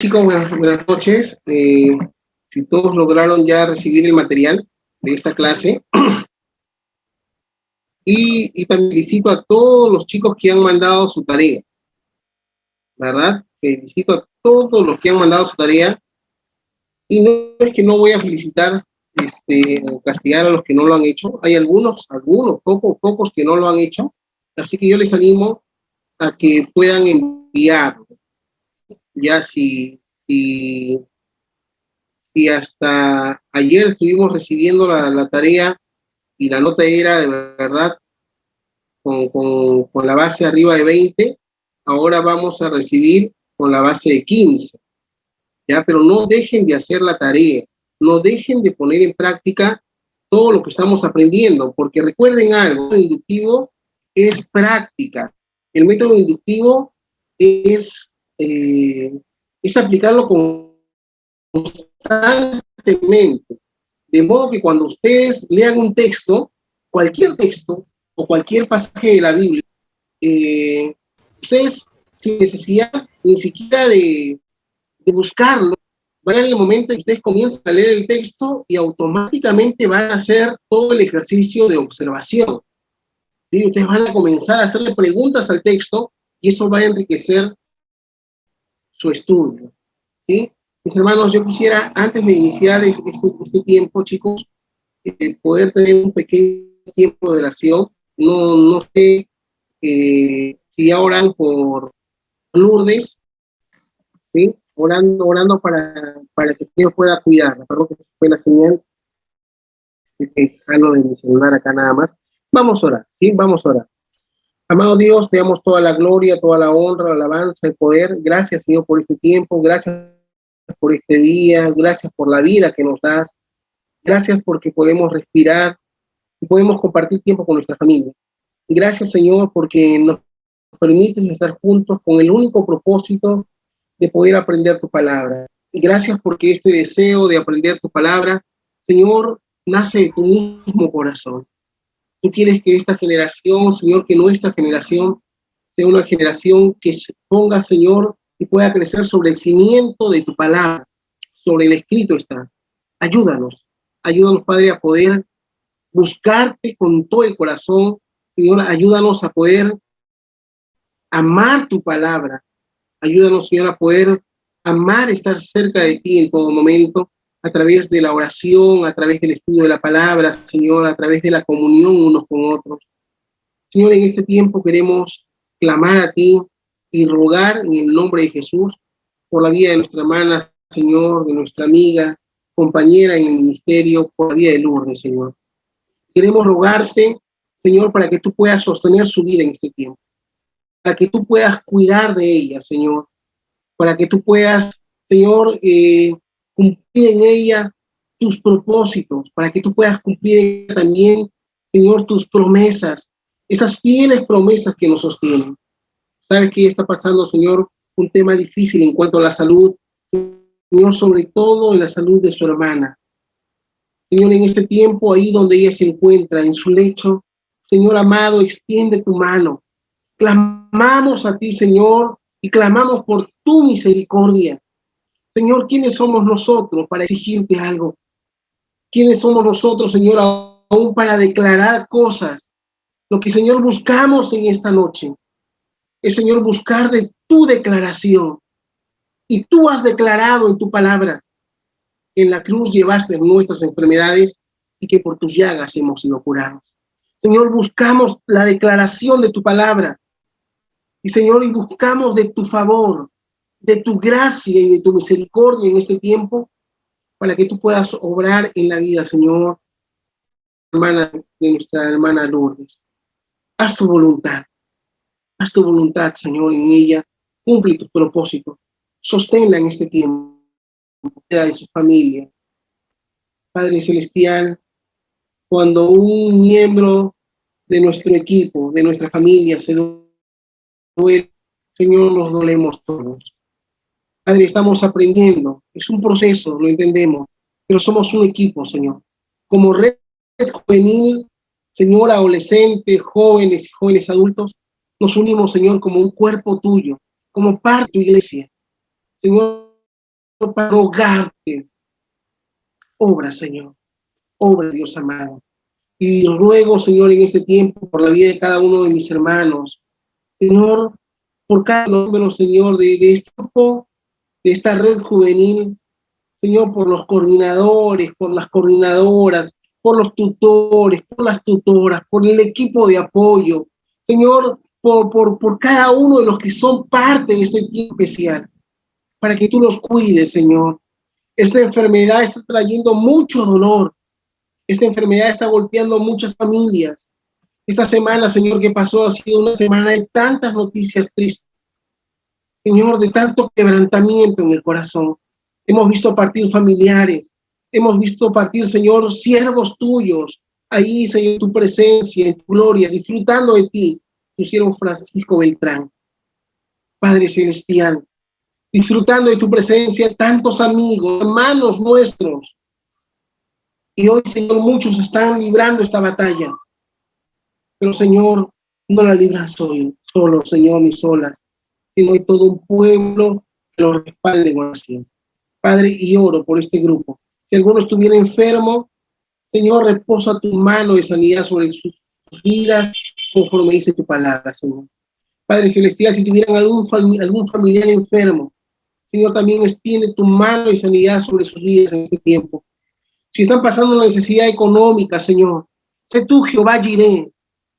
Chicos, buenas noches. Si todos lograron ya recibir el material de esta clase, y también felicito a todos los chicos que han mandado su tarea, ¿verdad? Felicito a todos los que han mandado su tarea, y no es que no voy a felicitar o castigar a los que no lo han hecho. Hay algunos, pocos que no lo han hecho, así que yo les animo a que puedan enviarlo. Ya si hasta ayer estuvimos recibiendo la tarea y la nota era de verdad con la base arriba de 20, ahora vamos a recibir con la base de 15, ¿ya? Pero no dejen de hacer la tarea, no dejen de poner en práctica todo lo que estamos aprendiendo, porque recuerden algo, el método inductivo es práctica, el método inductivo es, aplicarlo constantemente, de modo que cuando ustedes lean un texto, cualquier texto o cualquier pasaje de la Biblia, ustedes sin necesidad ni siquiera de buscarlo, van a llegar el momento en que ustedes comienzan a leer el texto y automáticamente van a hacer todo el ejercicio de observación, ¿sí? Ustedes van a comenzar a hacerle preguntas al texto y eso va a enriquecer su estudio, ¿sí? Mis hermanos, yo quisiera, antes de iniciar este tiempo, chicos, poder tener un pequeño tiempo de oración. No sé si ya oran por Lourdes, ¿sí? Orando para que el Señor pueda cuidarla. Perdón que se fue la señal. Jalo de mi celular acá nada más. Vamos a orar, ¿sí? Vamos a orar. Amado Dios, te damos toda la gloria, toda la honra, la alabanza, el poder. Gracias, Señor, por este tiempo. Gracias por este día. Gracias por la vida que nos das. Gracias porque podemos respirar y podemos compartir tiempo con nuestra familia. Gracias, Señor, porque nos permites estar juntos con el único propósito de poder aprender tu palabra. Gracias porque este deseo de aprender tu palabra, Señor, nace de tu mismo corazón. Tú quieres que esta generación, Señor, que nuestra generación sea una generación que se ponga, Señor, y pueda crecer sobre el cimiento de tu palabra, sobre el escrito está. Ayúdanos, Padre, a poder buscarte con todo el corazón. Señor, ayúdanos a poder amar tu palabra. Ayúdanos, Señor, a poder amar estar cerca de ti en todo momento, a través de la oración, a través del estudio de la palabra, Señor, a través de la comunión unos con otros. Señor, en este tiempo queremos clamar a ti y rogar en el nombre de Jesús por la vida de nuestra hermana, Señor, de nuestra amiga, compañera en el ministerio, por la vida de Lourdes, Señor. Queremos rogarte, Señor, para que tú puedas sostener su vida en este tiempo, para que tú puedas cuidar de ella, Señor, para que tú puedas, Señor, cumplir en ella tus propósitos, para que tú puedas cumplir también, Señor, tus promesas, esas fieles promesas que nos sostienen. ¿Sabes qué está pasando, Señor? Un tema difícil en cuanto a la salud, Señor, sobre todo en la salud de su hermana. Señor, en este tiempo, ahí donde ella se encuentra, en su lecho, Señor amado, extiende tu mano. Clamamos a ti, Señor, y clamamos por tu misericordia. Señor, ¿quiénes somos nosotros para exigirte algo? ¿Quiénes somos nosotros, Señor, aún para declarar cosas? Lo que, Señor, buscamos en esta noche es, Señor, buscar de tu declaración. Y tú has declarado en tu palabra que en la cruz llevaste nuestras enfermedades y que por tus llagas hemos sido curados. Señor, buscamos la declaración de tu palabra. Y, Señor, y buscamos de tu favor, de tu gracia y de tu misericordia en este tiempo, para que tú puedas obrar en la vida, Señor, hermana, de nuestra hermana Lourdes. Haz tu voluntad, Señor, en ella, cumple tus propósitos, sosténla en este tiempo, de su familia. Padre Celestial, cuando un miembro de nuestro equipo, de nuestra familia, se duele, Señor, nos dolemos todos. Padre, estamos aprendiendo, es un proceso, lo entendemos, pero somos un equipo, Señor. Como red juvenil, Señor, adolescentes, jóvenes y jóvenes adultos, nos unimos, Señor, como un cuerpo tuyo, como parte de tu iglesia. Señor, para rogarte, obra, Señor, obra, Dios amado. Y ruego, Señor, en este tiempo, por la vida de cada uno de mis hermanos, Señor, por cada número, Señor, de este grupo, de esta red juvenil, Señor, por los coordinadores, por las coordinadoras, por los tutores, por las tutoras, por el equipo de apoyo, Señor, por cada uno de los que son parte de este tiempo especial, para que tú los cuides, Señor. Esta enfermedad está trayendo mucho dolor. Esta enfermedad está golpeando muchas familias. Esta semana, Señor, que pasó ha sido una semana de tantas noticias tristes, Señor, de tanto quebrantamiento en el corazón. Hemos visto partir familiares, hemos visto partir, Señor, siervos tuyos, ahí, Señor, tu presencia, en tu gloria, disfrutando de ti, tu siervo Francisco Beltrán. Padre Celestial, disfrutando de tu presencia, tantos amigos, hermanos nuestros. Y hoy, Señor, muchos están librando esta batalla. Pero, Señor, no la libras hoy, solo, Señor, ni solas, sino hay todo un pueblo que lo respalde en oración. Padre, y oro por este grupo. Si alguno estuviera enfermo, Señor, reposa tu mano de sanidad sobre sus vidas, conforme dice tu palabra, Señor. Padre Celestial, si tuvieran algún familiar enfermo, Señor, también extiende tu mano de sanidad sobre sus vidas en este tiempo. Si están pasando una necesidad económica, Señor, sé tú, Jehová Jireh,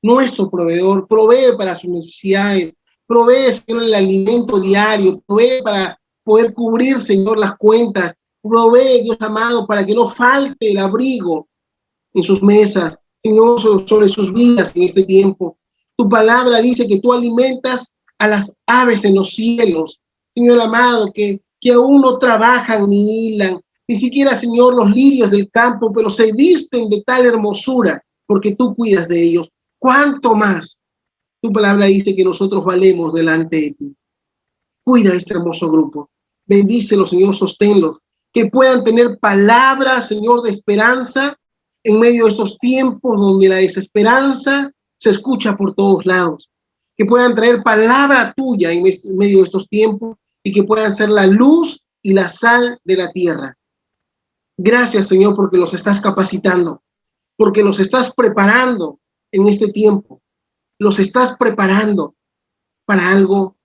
nuestro proveedor, provee para sus necesidades, provee, Señor, el alimento diario, provee para poder cubrir, Señor, las cuentas, provee, Dios amado, para que no falte el abrigo en sus mesas, Señor, sobre sus vidas en este tiempo. Tu palabra dice que tú alimentas a las aves en los cielos, Señor amado, que aún no trabajan ni hilan, ni siquiera, Señor, los lirios del campo, pero se visten de tal hermosura, porque tú cuidas de ellos. ¿Cuánto más? Tu palabra dice que nosotros valemos delante de ti. Cuida este hermoso grupo. Bendícelos, Señor, sosténlos. Que puedan tener palabras, Señor, de esperanza en medio de estos tiempos donde la desesperanza se escucha por todos lados. Que puedan traer palabra tuya en medio de estos tiempos y que puedan ser la luz y la sal de la tierra. Gracias, Señor, porque los estás capacitando, porque los estás preparando en este tiempo. Los estás preparando para algo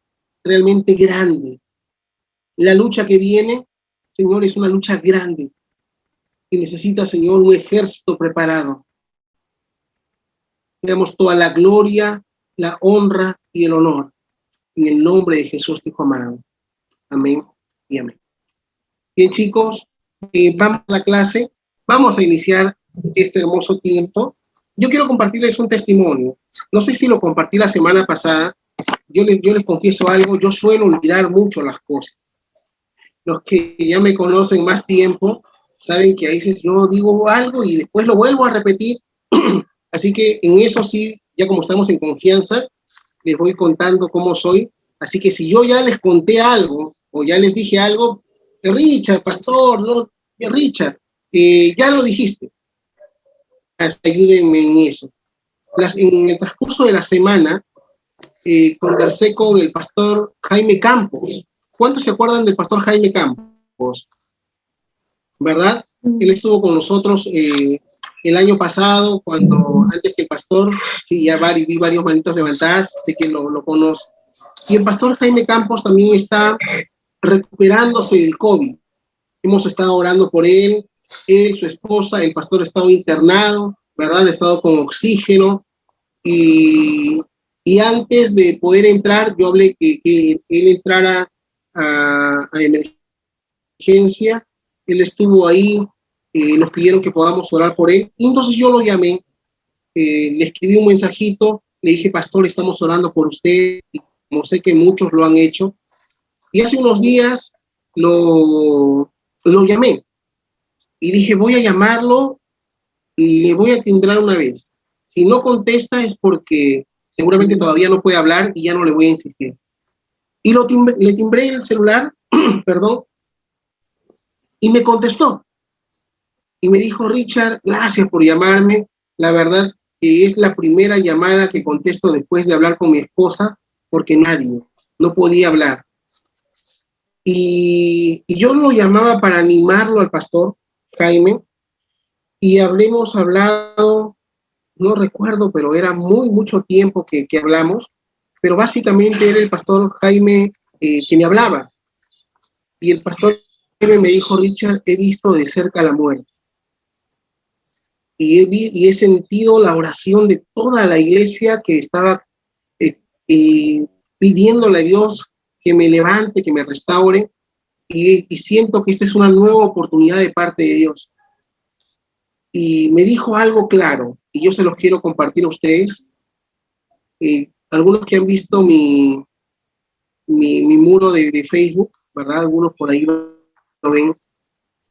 realmente grande. La lucha que viene, Señor, es una lucha grande que necesita, Señor, un ejército preparado. Tenemos toda la gloria, la honra y el honor en el nombre de Jesús, tu Hijo amado. Amén y amén. Bien, chicos, vamos a la clase. Vamos a iniciar este hermoso tiempo. Yo quiero compartirles un testimonio. No sé si lo compartí la semana pasada. Yo les confieso algo. Yo suelo olvidar mucho las cosas. Los que ya me conocen más tiempo saben que a veces yo digo algo y después lo vuelvo a repetir. Así que en eso sí, ya como estamos en confianza, les voy contando cómo soy. Así que si yo ya les conté algo o ya les dije algo, Richard, pastor, no, Richard, ya lo dijiste. Ayúdenme en eso. En el transcurso de la semana, conversé con el pastor Jaime Campos. ¿Cuántos se acuerdan del pastor Jaime Campos? ¿Verdad? Él estuvo con nosotros el año pasado, antes que el pastor, sí, ya vi varios manitos levantadas, sé que lo conoce. Y el pastor Jaime Campos también está recuperándose del COVID. Hemos estado orando por él, su esposa, el pastor ha estado internado, ¿verdad? Ha estado con oxígeno. Y antes de poder entrar, yo hablé que él entrara a emergencia. Él estuvo ahí, nos pidieron que podamos orar por él. Y entonces yo lo llamé, le escribí un mensajito, le dije, pastor, estamos orando por usted, y como sé que muchos lo han hecho. Y hace unos días lo llamé y dije, voy a llamarlo y le voy a timbrar una vez. Si no contesta es porque seguramente todavía no puede hablar y ya no le voy a insistir. Y le timbré el celular, perdón, y me contestó. Y me dijo, Richard, gracias por llamarme. La verdad que es la primera llamada que contesto después de hablar con mi esposa, porque no podía hablar. y yo lo llamaba para animarlo al pastor Jaime, y habremos hablado, no recuerdo, pero era mucho tiempo que hablamos, pero básicamente era el pastor Jaime que me hablaba, y el pastor Jaime me dijo: Richard, he visto de cerca la muerte, y he sentido la oración de toda la iglesia que estaba eh, pidiéndole a Dios que me levante, que me restaure, y siento que esta es una nueva oportunidad de parte de Dios. Y me dijo algo claro, y yo se los quiero compartir a ustedes. Algunos que han visto mi muro de Facebook, ¿verdad? Algunos por ahí lo ven.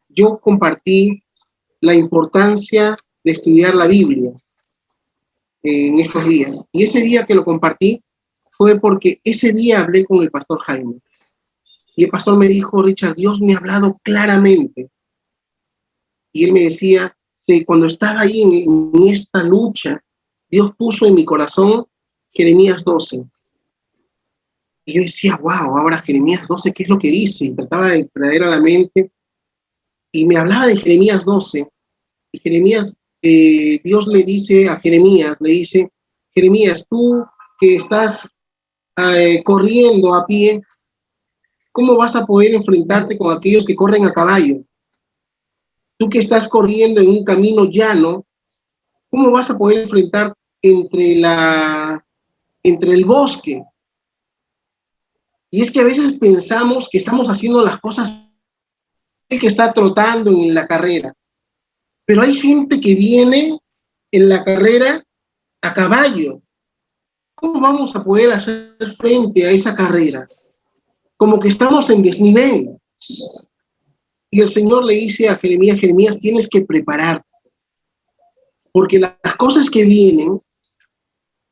Yo compartí la importancia de estudiar la Biblia en estos días. Y ese día que lo compartí fue porque ese día hablé con el pastor Jaime. Y el pastor me dijo: Richard, Dios me ha hablado claramente. Y él me decía, sí, cuando estaba ahí en esta lucha, Dios puso en mi corazón Jeremías 12. Y yo decía: wow, ahora Jeremías 12, ¿qué es lo que dice? Y trataba de traer a la mente, y me hablaba de Jeremías 12. Y Jeremías, Dios le dice a Jeremías, le dice: Jeremías, tú que estás corriendo a pie, ¿cómo vas a poder enfrentarte con aquellos que corren a caballo? Tú que estás corriendo en un camino llano, ¿cómo vas a poder enfrentar entre el bosque? Y es que a veces pensamos que estamos haciendo las cosas que está trotando en la carrera, pero hay gente que viene en la carrera a caballo. ¿Cómo vamos a poder hacer frente a esa carrera? Como que estamos en desnivel. Y el Señor le dice a Jeremías: Jeremías, tienes que prepararte, porque las cosas que vienen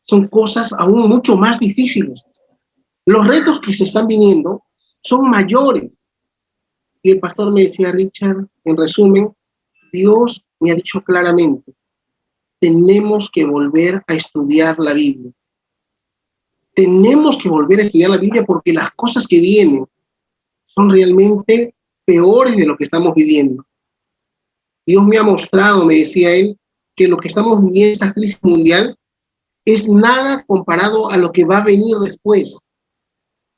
son cosas aún mucho más difíciles. Los retos que se están viniendo son mayores. Y el pastor me decía: Richard, en resumen, Dios me ha dicho claramente, tenemos que volver a estudiar la Biblia. Tenemos que volver a estudiar la Biblia porque las cosas que vienen son realmente peores de lo que estamos viviendo. Dios me ha mostrado, me decía él, que lo que estamos viviendo, esta crisis mundial, es nada comparado a lo que va a venir después.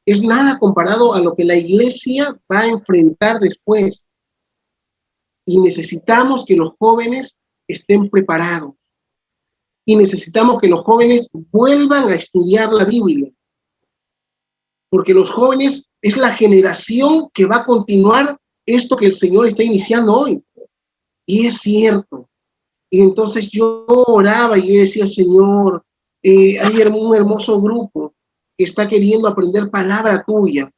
Es nada comparado a lo que la iglesia va a enfrentar después. Y necesitamos que los jóvenes estén preparados. Y necesitamos que los jóvenes vuelvan a estudiar la Biblia. Porque los jóvenes es la generación que va a continuar esto que el Señor está iniciando hoy. Y es cierto. Y entonces yo oraba y yo decía: Señor, hay un hermoso grupo que está queriendo aprender palabra tuya.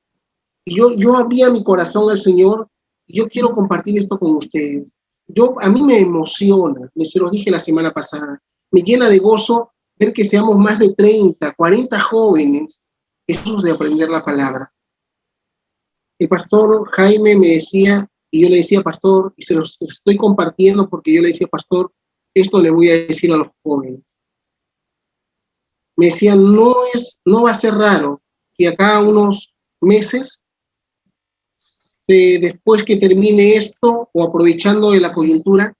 Y yo abría mi corazón al Señor, y yo quiero compartir esto con ustedes. A mí me emociona, se los dije la semana pasada, me llena de gozo ver que seamos más de 30, 40 jóvenes deseosos de aprender la palabra. El pastor Jaime me decía, y yo le decía: pastor, y se los estoy compartiendo porque yo le decía: pastor, esto le voy a decir a los jóvenes. Me decía: no va a ser raro que acá unos meses, después que termine esto o aprovechando de la coyuntura,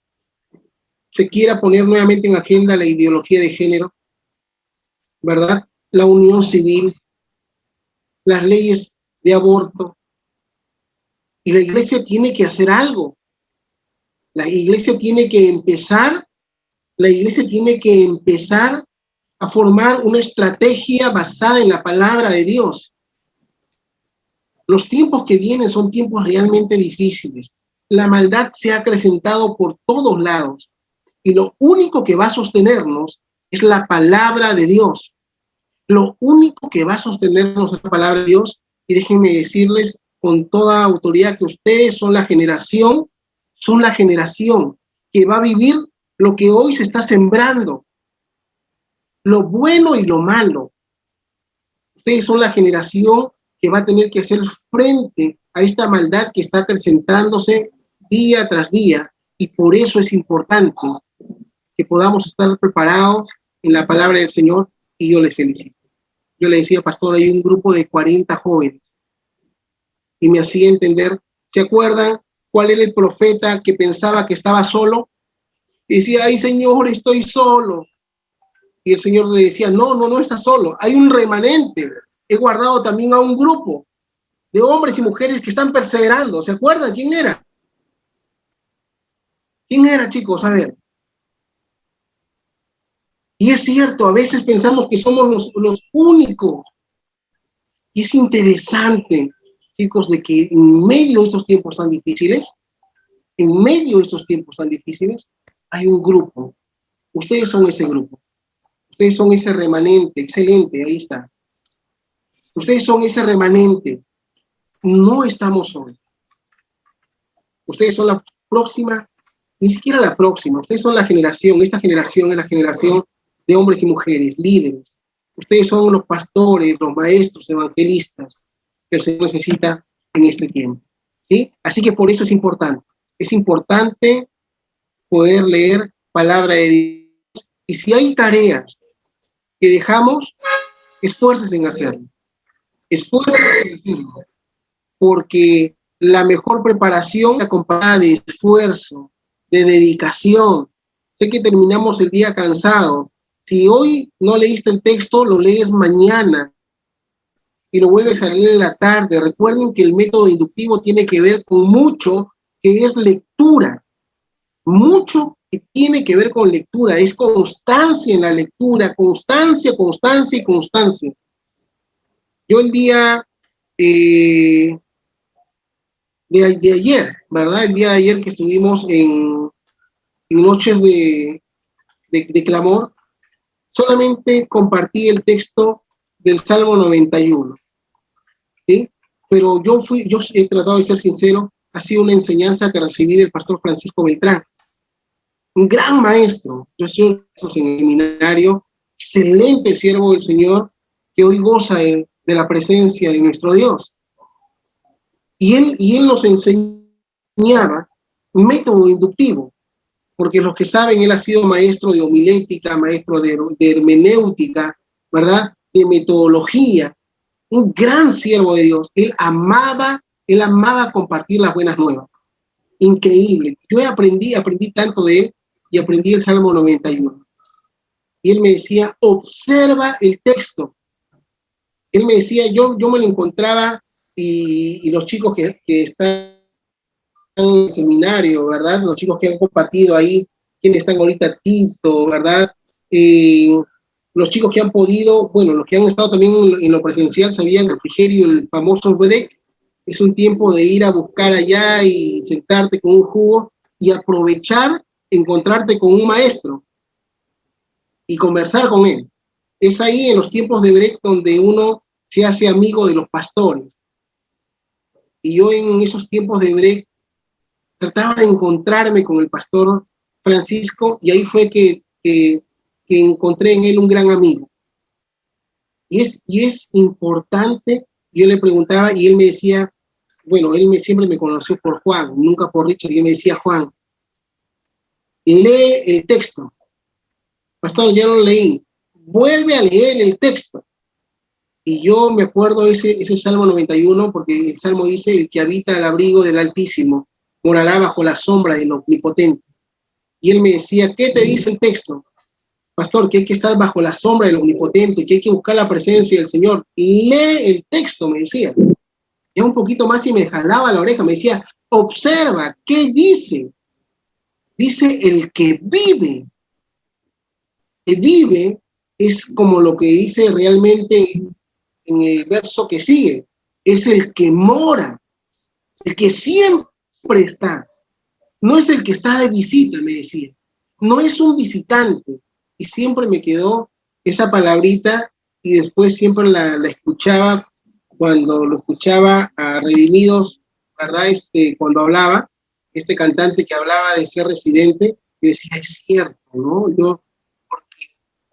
se quiera poner nuevamente en agenda la ideología de género, ¿verdad? La unión civil, las leyes de aborto. Y la iglesia tiene que hacer algo. La iglesia tiene que empezar a formar una estrategia basada en la palabra de Dios. Los tiempos que vienen son tiempos realmente difíciles. La maldad se ha acrecentado por todos lados y lo único que va a sostenernos es la palabra de Dios. Lo único que va a sostenernos es la palabra de Dios. Y déjenme decirles con toda autoridad que ustedes son la generación que va a vivir lo que hoy se está sembrando, lo bueno y lo malo. Ustedes son la generación que va a tener que hacer frente a esta maldad que está acrecentándose día tras día, y por eso es importante que podamos estar preparados en la palabra del Señor, y yo les felicito. Yo le decía: pastor, hay un grupo de 40 jóvenes y me hacía entender. ¿Se acuerdan cuál era el profeta que pensaba que estaba solo? Y decía, ay Señor, estoy solo. Y el Señor le decía, no, no, no estás solo, hay un remanente. He guardado también a un grupo de hombres y mujeres que están perseverando. ¿Se acuerdan quién era? ¿Quién era, chicos? A ver. Y es cierto, a veces pensamos que somos los únicos. Y es interesante, chicos, de que en medio de estos tiempos tan difíciles, en medio de estos tiempos tan difíciles, hay un grupo. Ustedes son ese grupo. Ustedes son ese remanente. Excelente, ahí está. Ustedes son ese remanente. No estamos solos. Ustedes son la próxima, ni siquiera la próxima. Ustedes son la generación. Esta generación es la generación de hombres y mujeres, líderes. Ustedes son los pastores, los maestros, evangelistas que el Señor necesita en este tiempo. ¿Sí? Así que por eso es importante. Es importante poder leer palabra de Dios. Y si hay tareas que dejamos, esfuerces en hacerlo. Esfuerces en hacerlo. Porque la mejor preparación acompañada de esfuerzo, de dedicación. Sé que terminamos el día cansados. Si hoy no leíste el texto, lo lees mañana y lo vuelves a leer en la tarde. Recuerden que el método inductivo tiene que ver con mucho que es lectura. Mucho que tiene que ver con lectura. Es constancia en la lectura. Constancia, constancia y constancia. Yo el día de ayer, ¿verdad? El día de ayer que estuvimos en noches de clamor, solamente compartí el texto del Salmo 91, ¿sí? Pero yo he tratado de ser sincero, ha sido una enseñanza que recibí del pastor Francisco Beltrán, un gran maestro. Yo estoy en el seminario, excelente siervo del Señor, que hoy goza de la presencia de nuestro Dios. Y él nos enseñaba un método inductivo, porque los que saben, él ha sido maestro de homilética, maestro de hermenéutica, ¿verdad? De metodología, un gran siervo de Dios. Él amaba compartir las buenas nuevas. Increíble. Yo aprendí tanto de él y aprendí el Salmo 91. Y él me decía, observa el texto. Él me decía, yo me lo encontraba y los chicos que están en el seminario, ¿verdad? Los chicos que han compartido ahí, quienes están ahorita, Tito, ¿verdad? Los chicos que han podido, bueno, los que han estado también en lo presencial, sabían, refrigerio, el famoso break, es un tiempo de ir a buscar allá y sentarte con un jugo y aprovechar, encontrarte con un maestro y conversar con él. Es ahí en los tiempos de break donde uno se hace amigo de los pastores. Y yo en esos tiempos de break trataba de encontrarme con el pastor Francisco y ahí fue que encontré en él un gran amigo. Y es importante, yo le preguntaba y él me decía, bueno, siempre me conoció por Juan, nunca por Richard, y él me decía, Juan, lee el texto. Pastor, ya lo leí, vuelve a leer el texto. Y yo me acuerdo ese Salmo 91, porque el Salmo dice, el que habita al abrigo del Altísimo, morará bajo la sombra del Omnipotente. Y él me decía, ¿qué te dice el texto? Pastor, que hay que estar bajo la sombra del Omnipotente, que hay que buscar la presencia del Señor. Lee el texto, me decía. Ya un poquito más y me jalaba la oreja, me decía, observa, ¿qué dice? Dice el que vive. El vive es como lo que dice realmente en el verso que sigue. Es el que mora, el que siempre está. No es el que está de visita, me decía. No es un visitante. Y siempre me quedó esa palabrita y después siempre la escuchaba cuando lo escuchaba a Redimidos, ¿verdad? Cuando hablaba, este cantante que hablaba de ser residente, yo decía, es cierto, ¿no? Porque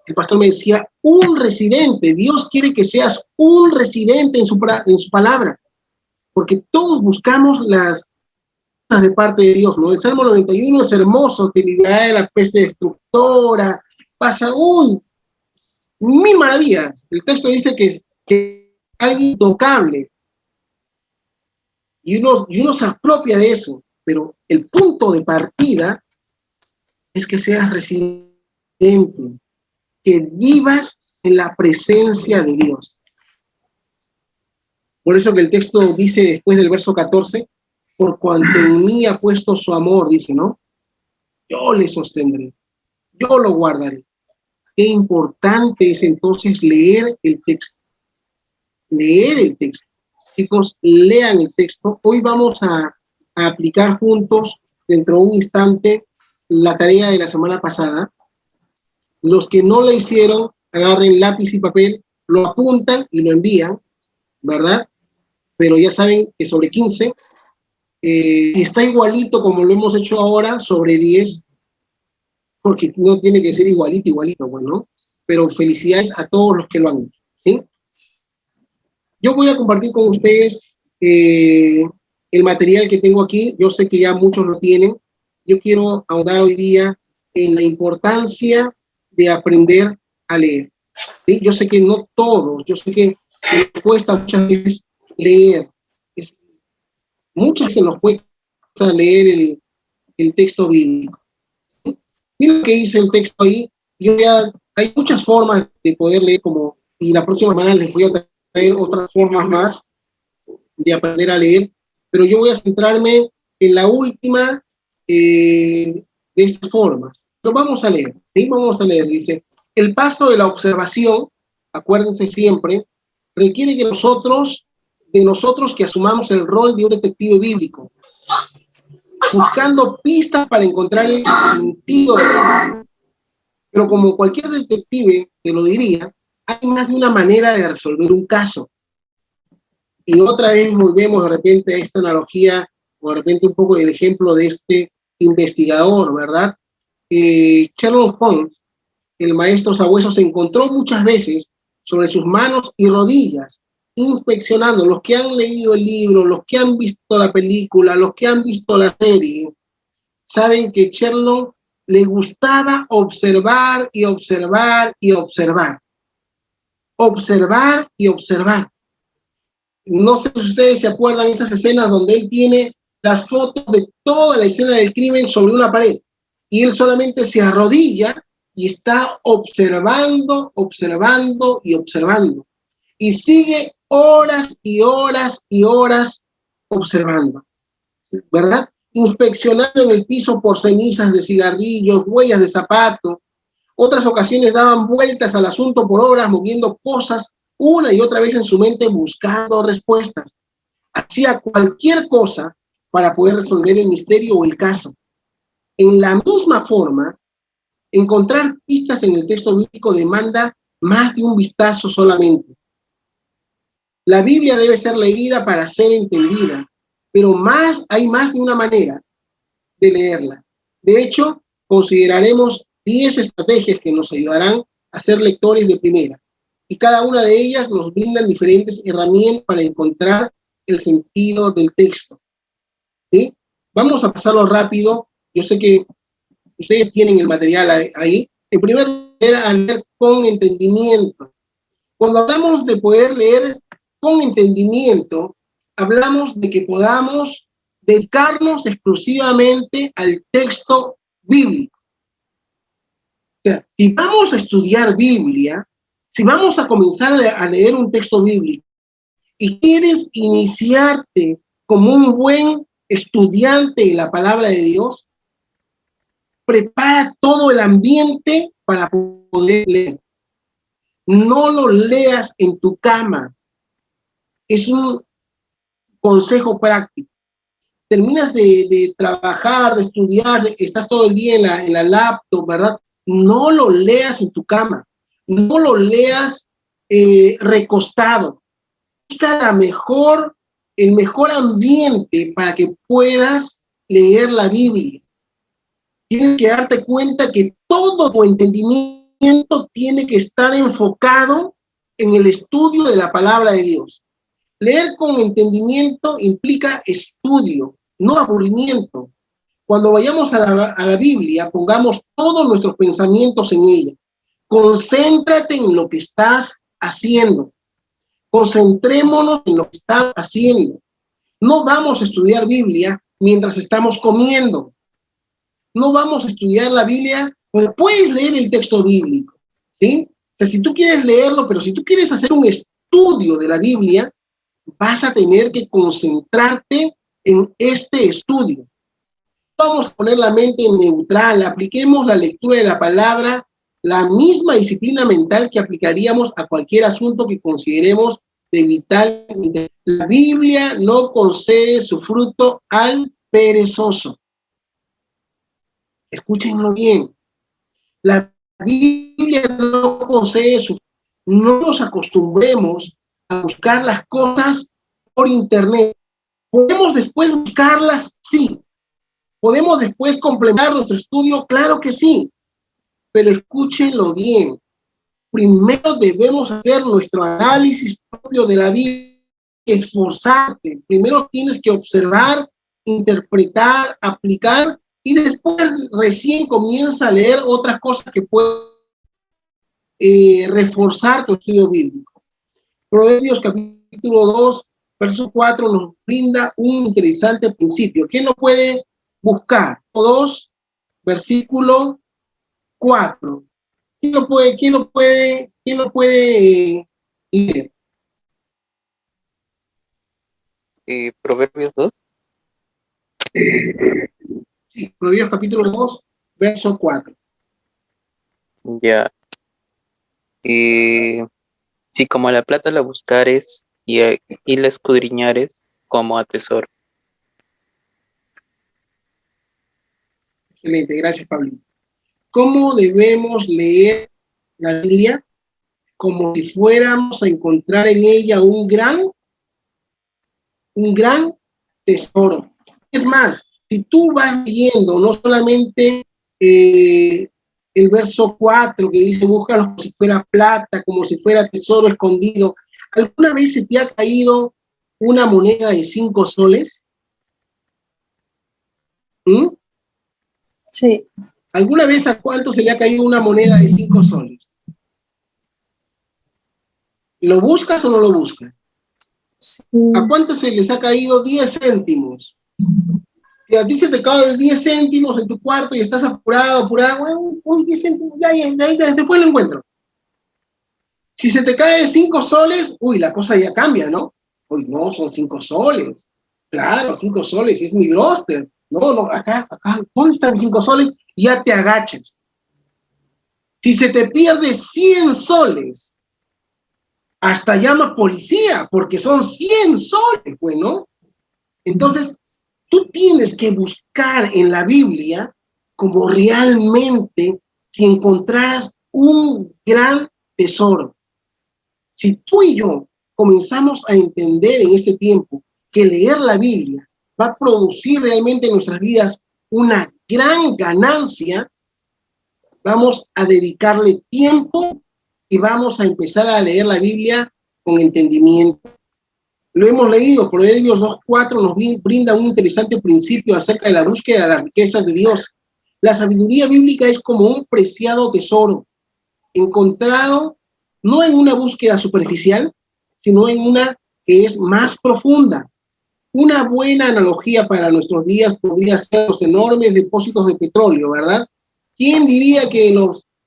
el pastor me decía, un residente, Dios quiere que seas un residente en su palabra, porque todos buscamos las de parte de Dios, ¿no? El Salmo 91 es hermoso, te librará de la peste destructora, pasa, mil maravillas. El texto dice que alguien intocable, y uno se apropia de eso, pero el punto de partida es que seas residente, que vivas en la presencia de Dios. Por eso que el texto dice después del verso 14, por cuanto en mí ha puesto su amor, dice, ¿no? Yo le sostendré, yo lo guardaré. Qué importante es entonces leer el texto. Leer el texto. Chicos, lean el texto. Hoy vamos a aplicar juntos, dentro de un instante, la tarea de la semana pasada. Los que no la hicieron, agarren lápiz y papel, lo apuntan y lo envían, ¿verdad? Pero ya saben que sobre 15, si está igualito como lo hemos hecho ahora, sobre 10, porque no tiene que ser igualito, bueno, pero felicidades a todos los que lo han hecho, ¿sí? Yo voy a compartir con ustedes el material que tengo aquí. Yo sé que ya muchos lo tienen. Yo quiero ahondar hoy día en la importancia de aprender a leer, ¿sí? Yo sé que no todos, yo sé que nos cuesta muchas veces leer. Muchas veces nos cuesta leer el texto bíblico. Mira lo que dice el texto ahí. Hay muchas formas de poder leer, y la próxima semana les voy a traer otras formas más de aprender a leer, pero yo voy a centrarme en la última de estas formas. Pero vamos a leer, ¿sí? Vamos a leer. Dice, el paso de la observación, acuérdense siempre, requiere que de nosotros que asumamos el rol de un detective bíblico, buscando pistas para encontrar el sentido de la. Pero como cualquier detective te lo diría, hay más de una manera de resolver un caso. Y otra vez volvemos de repente a esta analogía, o de repente un poco del ejemplo de este investigador, ¿verdad? Sherlock Holmes, el maestro sabueso, se encontró muchas veces sobre sus manos y rodillas, inspeccionando. Los que han leído el libro, los que han visto la película, los que han visto la serie, saben que Sherlock le gustaba observar y observar y observar. Observar y observar. No sé si ustedes se acuerdan de esas escenas donde él tiene las fotos de toda la escena del crimen sobre una pared y él solamente se arrodilla y está observando, observando y observando. Y sigue horas y horas y horas observando, ¿verdad? Inspeccionando en el piso por cenizas de cigarrillos, huellas de zapato. Otras ocasiones daban vueltas al asunto por horas, moviendo cosas una y otra vez en su mente, buscando respuestas. Hacía cualquier cosa para poder resolver el misterio o el caso. En la misma forma, encontrar pistas en el texto bíblico demanda más de un vistazo solamente. La Biblia debe ser leída para ser entendida, pero hay más de una manera de leerla. De hecho, consideraremos 10 estrategias que nos ayudarán a ser lectores de primera, y cada una de ellas nos brindan diferentes herramientas para encontrar el sentido del texto, ¿sí? Vamos a pasarlo rápido. Yo sé que ustedes tienen el material ahí. En primer lugar, a leer con entendimiento. Cuando hablamos de poder leer con entendimiento, hablamos de que podamos dedicarnos exclusivamente al texto bíblico. O sea, si vamos a estudiar Biblia, si vamos a comenzar a leer un texto bíblico y quieres iniciarte como un buen estudiante de la palabra de Dios, prepara todo el ambiente para poder leer. No lo leas en tu cama. Es un consejo práctico. Terminas de trabajar, de estudiar, estás todo el día en la laptop, ¿verdad? No lo leas en tu cama. No lo leas recostado. Busca el mejor ambiente para que puedas leer la Biblia. Tienes que darte cuenta que todo tu entendimiento tiene que estar enfocado en el estudio de la palabra de Dios. Leer con entendimiento implica estudio, no aburrimiento. Cuando vayamos a la Biblia, pongamos todos nuestros pensamientos en ella. Concéntrate en lo que estás haciendo. Concentrémonos en lo que estás haciendo. No vamos a estudiar Biblia mientras estamos comiendo. No vamos a estudiar la Biblia, pues puedes leer el texto bíblico, ¿sí? O sea, si tú quieres leerlo, pero si tú quieres hacer un estudio de la Biblia, vas a tener que concentrarte en este estudio. Vamos a poner la mente neutral, apliquemos la lectura de la palabra, la misma disciplina mental que aplicaríamos a cualquier asunto que consideremos de vital interés. La Biblia no concede su fruto al perezoso. Escúchenlo bien. La Biblia no concede su fruto. No nos acostumbremos a buscar las cosas por internet. ¿Podemos después buscarlas? Sí. ¿Podemos después complementar nuestro estudio? Claro que sí. Pero escúchenlo bien. Primero debemos hacer nuestro análisis propio de la Biblia, esforzarte. Primero tienes que observar, interpretar, aplicar, y después recién comienza a leer otras cosas que pueden reforzar tu estudio bíblico. Proverbios capítulo 2, verso 4 nos brinda un interesante principio. ¿Quién lo puede buscar? 2, versículo 4. ¿Quién lo puede leer? Proverbios 2. Sí, Proverbios capítulo 2, verso 4. Ya. Si como a la plata la buscares y la escudriñares como a tesoro. Excelente, gracias, Pablito. ¿Cómo debemos leer la Biblia? Como si fuéramos a encontrar en ella un gran tesoro. Es más, si tú vas leyendo no solamente el verso 4 que dice, búscalo como si fuera plata, como si fuera tesoro escondido, ¿alguna vez se te ha caído una moneda de 5 soles? ¿Mm? Sí. ¿Alguna vez a cuánto se le ha caído una moneda de 5 soles? ¿Lo buscas o no lo buscas? Sí. ¿A cuánto se les ha caído 10 céntimos? Si a ti se te cae 10 céntimos en tu cuarto y estás apurado, bueno, uy, 10 céntimos, ya, después lo encuentro. Si se te cae 5 soles, uy, la cosa ya cambia, ¿no? Uy, no, son 5 soles. Claro, 5 soles, es mi broster. No, acá, ¿dónde están 5 soles? Ya te agachas. Si se te pierde 100 soles, hasta llama policía, porque son 100 soles, pues, ¿no? Entonces, tú tienes que buscar en la Biblia como realmente si encontraras un gran tesoro. Si tú y yo comenzamos a entender en este tiempo que leer la Biblia va a producir realmente en nuestras vidas una gran ganancia, vamos a dedicarle tiempo y vamos a empezar a leer la Biblia con entendimiento. Lo hemos leído, Proverbios 2.4 nos brinda un interesante principio acerca de la búsqueda de las riquezas de Dios. La sabiduría bíblica es como un preciado tesoro, encontrado no en una búsqueda superficial, sino en una que es más profunda. Una buena analogía para nuestros días podría ser los enormes depósitos de petróleo, ¿verdad? ¿Quién diría que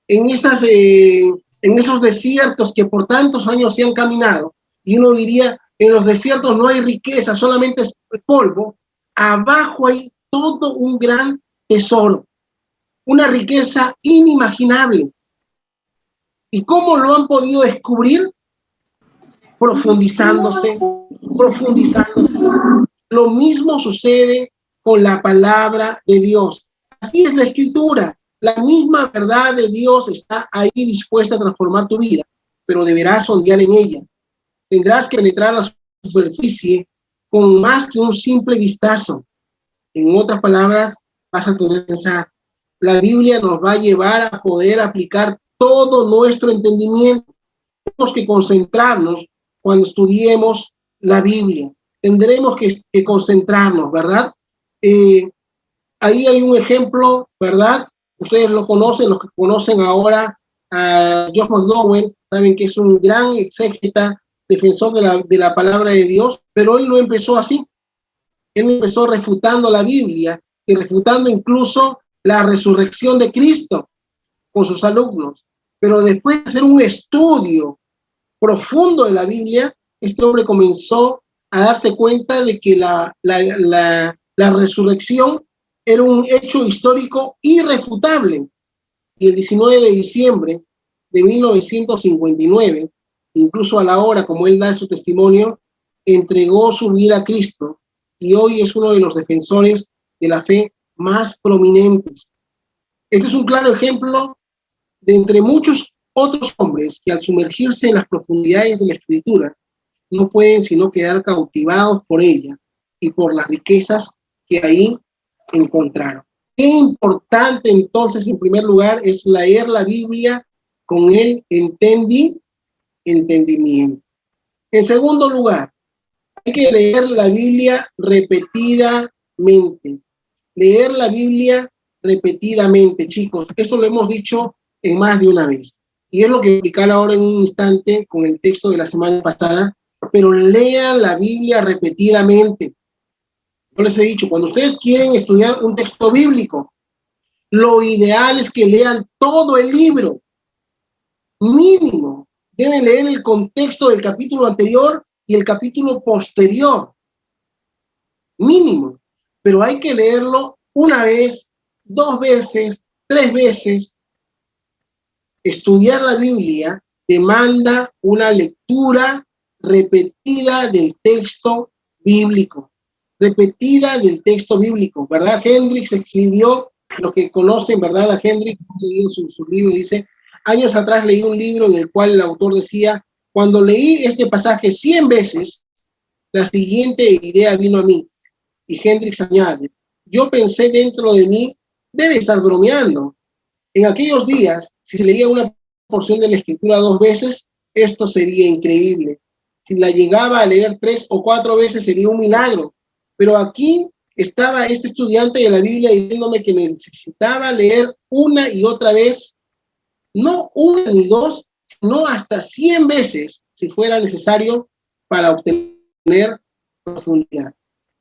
en esos desiertos que por tantos años se han caminado, y uno diría, en los desiertos no hay riqueza, solamente es polvo, abajo hay todo un gran tesoro, una riqueza inimaginable? ¿Y cómo lo han podido descubrir? Profundizándose. Lo mismo sucede con la palabra de Dios. Así es la escritura. La misma verdad de Dios está ahí dispuesta a transformar tu vida, pero deberás sondear en ella. Tendrás que penetrar la superficie con más que un simple vistazo. En otras palabras, vas a tener que pensar. La Biblia nos va a llevar a poder aplicar todo nuestro entendimiento. Tenemos que concentrarnos cuando estudiemos la Biblia. Tendremos que concentrarnos, ¿verdad? Ahí hay un ejemplo, ¿verdad? Ustedes lo conocen, los que conocen ahora a Josh McDowell, saben que es un gran exégeta, defensor de la palabra de Dios, pero él no empezó así. Él empezó refutando la Biblia y refutando incluso la resurrección de Cristo con sus alumnos. Pero después de hacer un estudio profundo de la Biblia, este hombre comenzó a darse cuenta de que la resurrección era un hecho histórico irrefutable. Y el 19 de diciembre de 1959, incluso a la hora, como él da su testimonio, entregó su vida a Cristo y hoy es uno de los defensores de la fe más prominentes. Este es un claro ejemplo de entre muchos otros hombres que al sumergirse en las profundidades de la Escritura no pueden sino quedar cautivados por ella y por las riquezas que ahí encontraron. Qué importante entonces, en primer lugar, es leer la Biblia con el entendimiento. En segundo lugar, hay que leer la Biblia repetidamente. Leer la Biblia repetidamente, chicos. Esto lo hemos dicho en más de una vez. Y es lo que voy a explicar ahora en un instante con el texto de la semana pasada. Pero lean la Biblia repetidamente. Yo les he dicho, cuando ustedes quieren estudiar un texto bíblico, lo ideal es que lean todo el libro. Mínimo, deben leer el contexto del capítulo anterior y el capítulo posterior. Mínimo. Pero hay que leerlo una vez, 2 veces, 3 veces. Estudiar la Biblia demanda una lectura repetida del texto bíblico. Repetida del texto bíblico, ¿verdad? Hendricks escribió, lo que conocen, ¿verdad? A Hendricks, su libro dice, años atrás leí un libro en el cual el autor decía, cuando leí este pasaje 100 veces, la siguiente idea vino a mí. Y Hendricks añade, yo pensé dentro de mí, debe estar bromeando. En aquellos días, si se leía una porción de la Escritura 2 veces, esto sería increíble. Si la llegaba a leer 3 o 4 veces, sería un milagro. Pero aquí estaba este estudiante de la Biblia diciéndome que necesitaba leer una y otra vez, no una ni 2, sino hasta 100 veces, si fuera necesario, para obtener profundidad.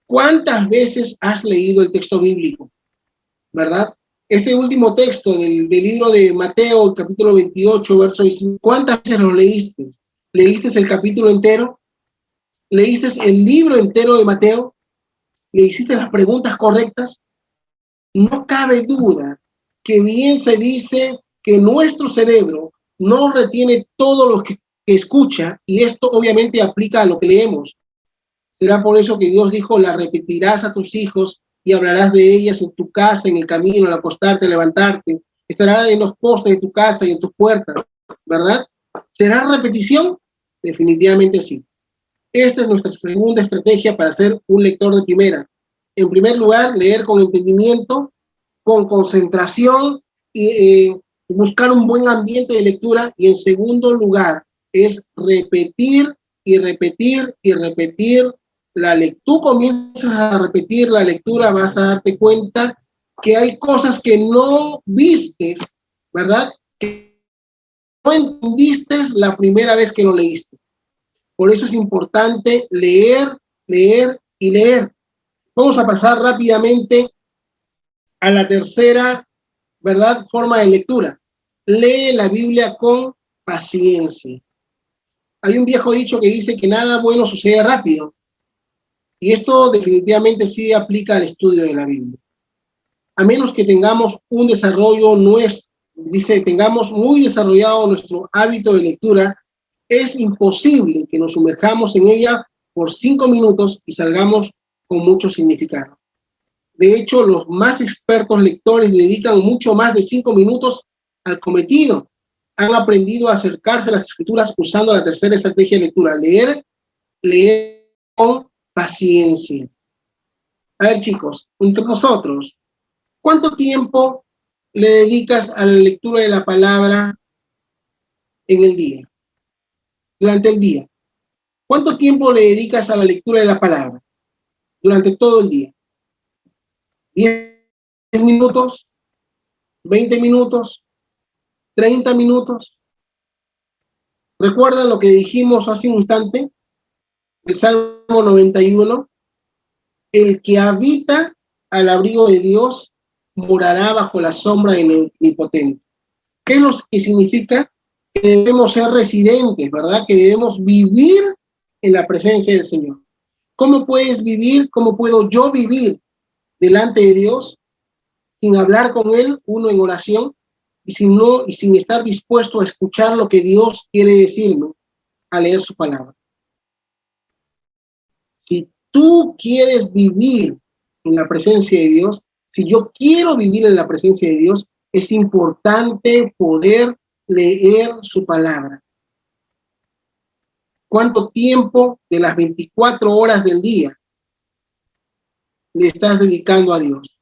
¿Cuántas veces has leído el texto bíblico? ¿Verdad? Este último texto del libro de Mateo, capítulo 28, verso 19, ¿cuántas veces lo leíste? ¿Leíste el capítulo entero? ¿Leíste el libro entero de Mateo? ¿Le hiciste las preguntas correctas? No cabe duda que bien se dice que nuestro cerebro no retiene todo lo que escucha, y esto obviamente aplica a lo que leemos. Será por eso que Dios dijo, la repetirás a tus hijos y hablarás de ellas en tu casa, en el camino, al acostarte, al levantarte. Estará en los postes de tu casa y en tus puertas, ¿verdad? ¿Será repetición? Definitivamente sí. Esta es nuestra segunda estrategia para ser un lector de primera. En primer lugar, leer con entendimiento, con concentración y buscar un buen ambiente de lectura. Y en segundo lugar, es repetir y repetir y repetir la lectura. Tú comienzas a repetir la lectura, vas a darte cuenta que hay cosas que no vistes, ¿verdad? Que no entendiste la primera vez que lo leíste. Por eso es importante leer, leer y leer. Vamos a pasar rápidamente a la tercera, ¿verdad?, forma de lectura. Lee la Biblia con paciencia. Hay un viejo dicho que dice que nada bueno sucede rápido. Y esto definitivamente sí aplica al estudio de la Biblia. A menos que tengamos un desarrollo tengamos muy desarrollado nuestro hábito de lectura, es imposible que nos sumerjamos en ella por 5 minutos y salgamos con mucho significado. De hecho, los más expertos lectores dedican mucho más de 5 minutos al cometido. Han aprendido a acercarse a las escrituras usando la tercera estrategia de lectura, leer con paciencia. A ver, chicos, entre nosotros, ¿cuánto tiempo le dedicas a la lectura de la palabra en el día? Durante el día. ¿Cuánto tiempo le dedicas a la lectura de la palabra? Durante todo el día. 10 minutos, 20 minutos, 30 minutos. ¿Recuerdan lo que dijimos hace un instante? El Salmo 91. el que habita al abrigo de Dios morará bajo la sombra del Omnipotente. ¿Qué es lo que significa? Que debemos ser residentes, ¿verdad? Que debemos vivir en la presencia del Señor. ¿Cómo puedes vivir? ¿Cómo puedo yo vivir delante de Dios sin hablar con Él, uno en oración, y sin estar dispuesto a escuchar lo que Dios quiere decirnos a leer su palabra? Si tú quieres vivir en la presencia de Dios, si yo quiero vivir en la presencia de Dios, es importante poder leer su palabra. ¿Cuánto tiempo de las 24 horas del día le estás dedicando a Dios?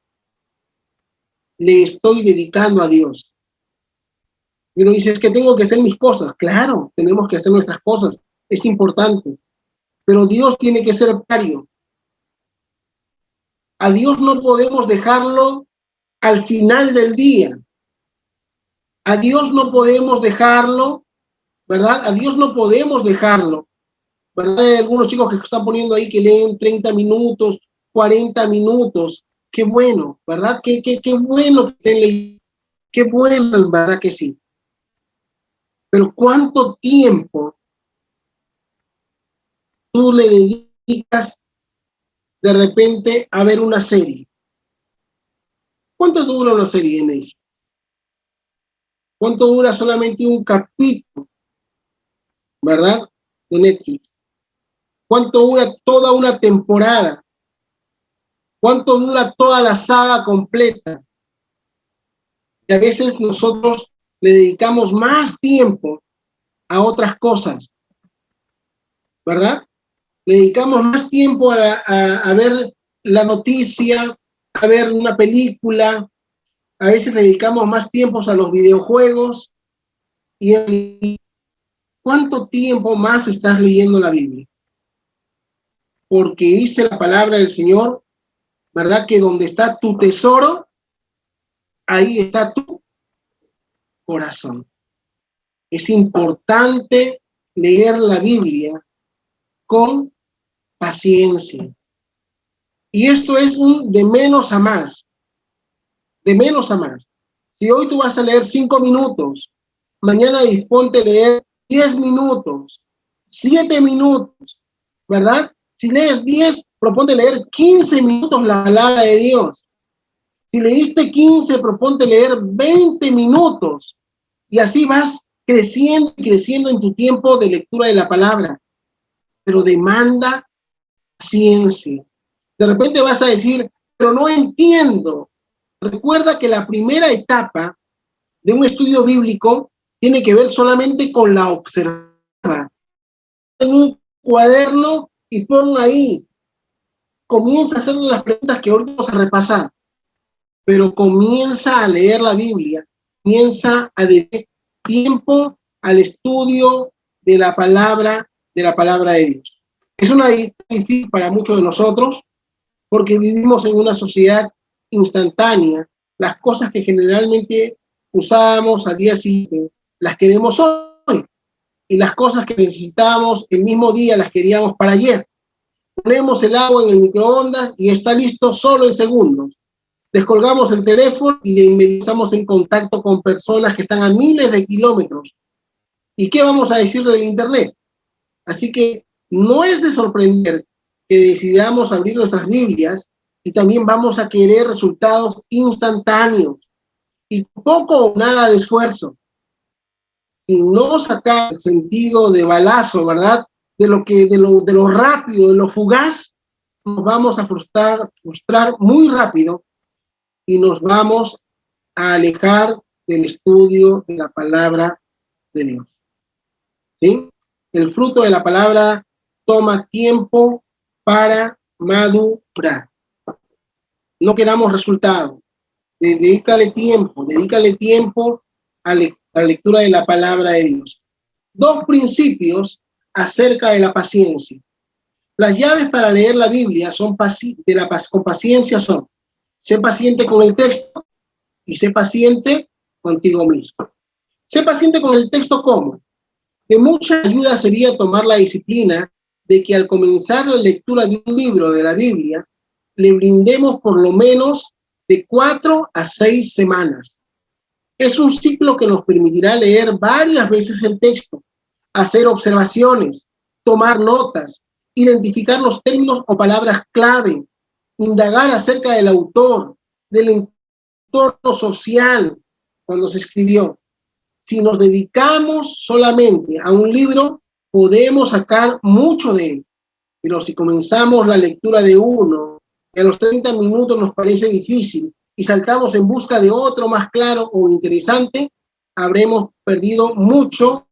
Le estoy dedicando a Dios. Y uno dice, es que tengo que hacer mis cosas. Claro, tenemos que hacer nuestras cosas. Es importante. Pero Dios tiene que ser prioritario. A Dios no podemos dejarlo al final del día. A Dios no podemos dejarlo, ¿verdad? A Dios no podemos dejarlo, ¿verdad? Hay algunos chicos que están poniendo ahí que leen 30 minutos, 40 minutos. Qué bueno, ¿verdad? Qué bueno que estén leyendo. Qué bueno, ¿verdad que sí? Pero ¿cuánto tiempo tú le dedicas de repente a ver una serie? ¿Cuánto dura una serie en Netflix? ¿Cuánto dura solamente un capítulo, ¿verdad? De Netflix. ¿Cuánto dura toda una temporada? ¿Cuánto dura toda la saga completa? Y a veces nosotros le dedicamos más tiempo a otras cosas, ¿verdad? Le dedicamos más tiempo a ver la noticia, a ver una película. A veces le dedicamos más tiempo a los videojuegos. ¿Y cuánto tiempo más estás leyendo la Biblia? Porque dice la palabra del Señor, ¿verdad? Que donde está tu tesoro, ahí está tu corazón. Es importante leer la Biblia con paciencia. Y esto es un de menos a más. De menos a más. Si hoy tú vas a leer 5 minutos, mañana disponte a leer 10 minutos, 7 minutos, ¿verdad? Si lees 10, proponte leer 15 minutos la palabra de Dios. Si leíste 15, proponte leer 20 minutos. Y así vas creciendo y creciendo en tu tiempo de lectura de la palabra. Pero demanda paciencia. De repente vas a decir, pero no entiendo. Recuerda que la primera etapa de un estudio bíblico tiene que ver solamente con la observación. En un cuaderno y pon ahí. Comienza a hacer las preguntas que ahorita vamos a repasar. Pero comienza a leer la Biblia. Comienza a dedicar tiempo al estudio de la palabra de Dios. Es una difícil para muchos de nosotros porque vivimos en una sociedad instantánea. Las cosas que generalmente usábamos al día siguiente las queremos hoy, y las cosas que necesitábamos el mismo día las queríamos para ayer. Ponemos el agua en el microondas y está listo solo en segundos. Descolgamos el teléfono y de inmediato estamos en contacto con personas que están a miles de kilómetros. ¿Y qué vamos a decir del Internet? Así que no es de sorprender que decidamos abrir nuestras Biblias y también vamos a querer resultados instantáneos y poco o nada de esfuerzo. Si no sacar el sentido de balazo, ¿verdad? De lo rápido, de lo fugaz, nos vamos a frustrar muy rápido y nos vamos a alejar del estudio de la palabra de Dios. ¿Sí? El fruto de la palabra toma tiempo para madurar. No queramos resultados. Dedícale tiempo a la lectura de la palabra de Dios. 2 principios acerca de la paciencia. Las llaves para leer la Biblia con paciencia son: sé paciente con el texto y sé paciente contigo mismo. Sé paciente con el texto, ¿cómo? De mucha ayuda sería tomar la disciplina de que al comenzar la lectura de un libro de la Biblia, le brindemos por lo menos de 4 a 6 semanas. Es un ciclo que nos permitirá leer varias veces el texto, hacer observaciones, tomar notas, identificar los términos o palabras clave, indagar acerca del autor, del entorno social cuando se escribió. Si nos dedicamos solamente a un libro, podemos sacar mucho de él, pero si comenzamos la lectura de uno, y a los 30 minutos nos parece difícil, y saltamos en busca de otro más claro o interesante, habremos perdido mucho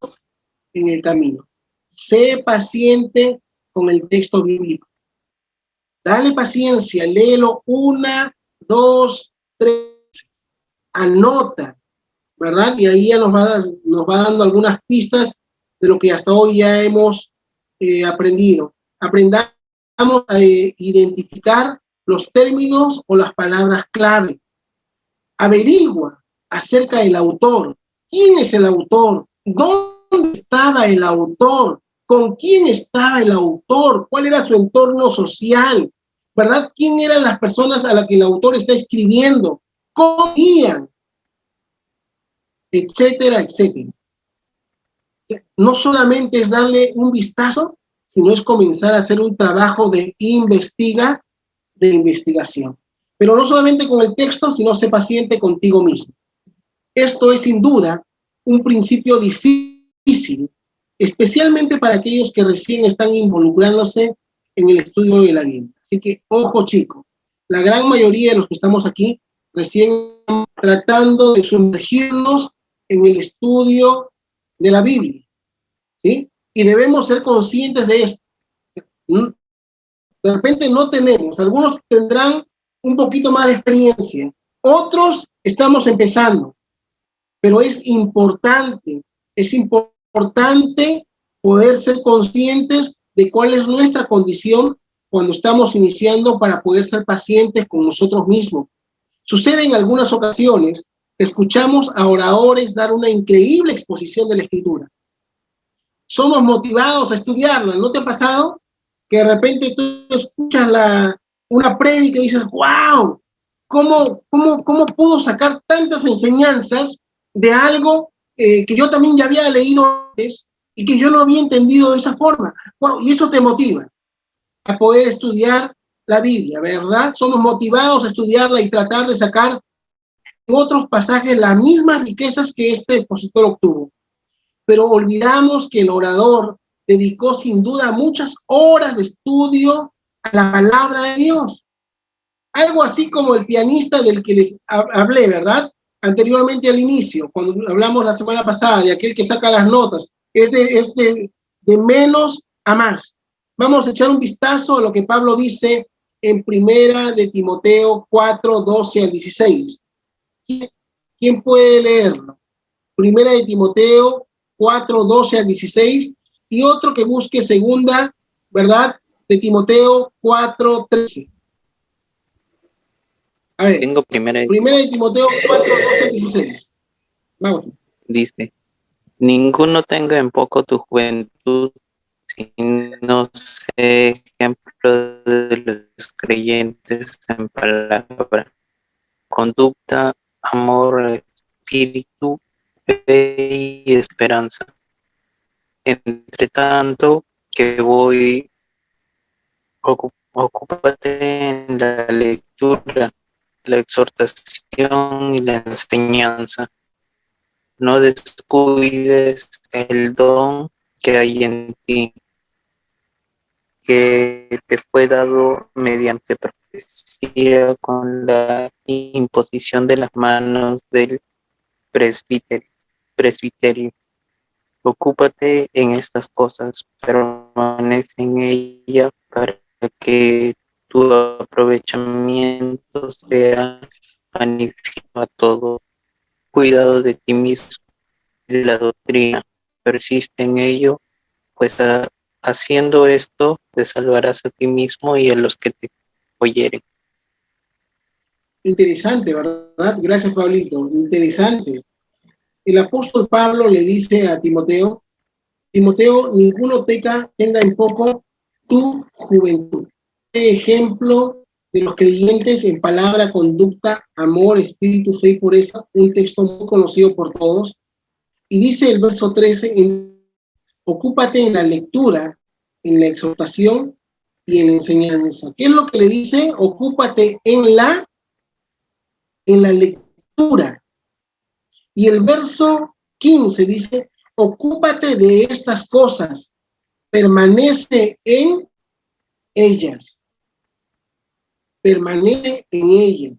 en el camino. Sé paciente con el texto bíblico. Dale paciencia, léelo 1, 2, 3, anota, ¿verdad? Y ahí ya nos va dando algunas pistas de lo que hasta hoy ya hemos aprendido. Aprendamos a identificar los términos o las palabras clave. Averigua acerca del autor. ¿Quién es el autor? ¿Dónde estaba el autor? ¿Con quién estaba el autor? ¿Cuál era su entorno social? ¿Verdad? ¿Quién eran las personas a las que el autor está escribiendo? ¿Cómo vivían? Etcétera, etcétera. No solamente es darle un vistazo, sino es comenzar a hacer un trabajo de investigación. Pero no solamente con el texto, sino sé paciente contigo mismo. Esto es sin duda un principio difícil, especialmente para aquellos que recién están involucrándose en el estudio de la Biblia. Así que, ojo chicos, la gran mayoría de los que estamos aquí recién tratando de sumergirnos en el estudio de la Biblia, ¿sí? Y debemos ser conscientes de esto. De repente no tenemos, algunos tendrán un poquito más de experiencia, otros estamos empezando, pero es importante poder ser conscientes de cuál es nuestra condición cuando estamos iniciando para poder ser pacientes con nosotros mismos. Sucede en algunas ocasiones que escuchamos a oradores dar una increíble exposición de la Escritura. Somos motivados a estudiarla. ¿No te ha pasado que de repente tú escuchas una prédica y dices, wow, ¿cómo pudo sacar tantas enseñanzas de algo que yo también ya había leído antes y que yo no había entendido de esa forma? Wow, y eso te motiva a poder estudiar la Biblia, ¿verdad? Somos motivados a estudiarla y tratar de sacar en otros pasajes las mismas riquezas que este expositor obtuvo. Pero olvidamos que el orador dedicó sin duda muchas horas de estudio a la palabra de Dios. Algo así como el pianista del que les hablé, ¿verdad? Anteriormente al inicio, cuando hablamos la semana pasada de aquel que saca las notas, es de menos a más. Vamos a echar un vistazo a lo que Pablo dice en Primera de Timoteo 4, 12 al 16. ¿Quién puede leerlo? Primera de Timoteo 4, 12 al 16, y otro que busque segunda, ¿verdad? De Timoteo 4, 13. A ver, Tengo primera de Timoteo 4, 12 al 16. Vamos. Dice, ninguno tenga en poco tu juventud, sino sé ejemplo de los creyentes en palabra, conducta, amor, espíritu, fe y esperanza. Entre tanto que voy, ocúpate en la lectura, la exhortación y la enseñanza. No descuides el don que hay en ti, que te fue dado mediante profecía con la imposición de las manos del presbiterio. Ocúpate en estas cosas, permanece en ella para que tu aprovechamiento sea magnífico a todo. Cuidado de ti mismo y de la doctrina, persiste en ello, pues haciendo esto te salvarás a ti mismo y a los que te oyeren. Interesante, ¿verdad? Gracias, Pablito. Interesante. El apóstol Pablo le dice a Timoteo, ninguno tenga en poco tu juventud. Ejemplo de los creyentes en palabra, conducta, amor, espíritu, fe y pureza, un texto muy conocido por todos. Y dice el verso 13, ocúpate en la lectura, en la exhortación y en la enseñanza. ¿Qué es lo que le dice? Ocúpate en la lectura. Y el verso 15 dice, ocúpate de estas cosas, permanece en ellas. Permanece en ellas.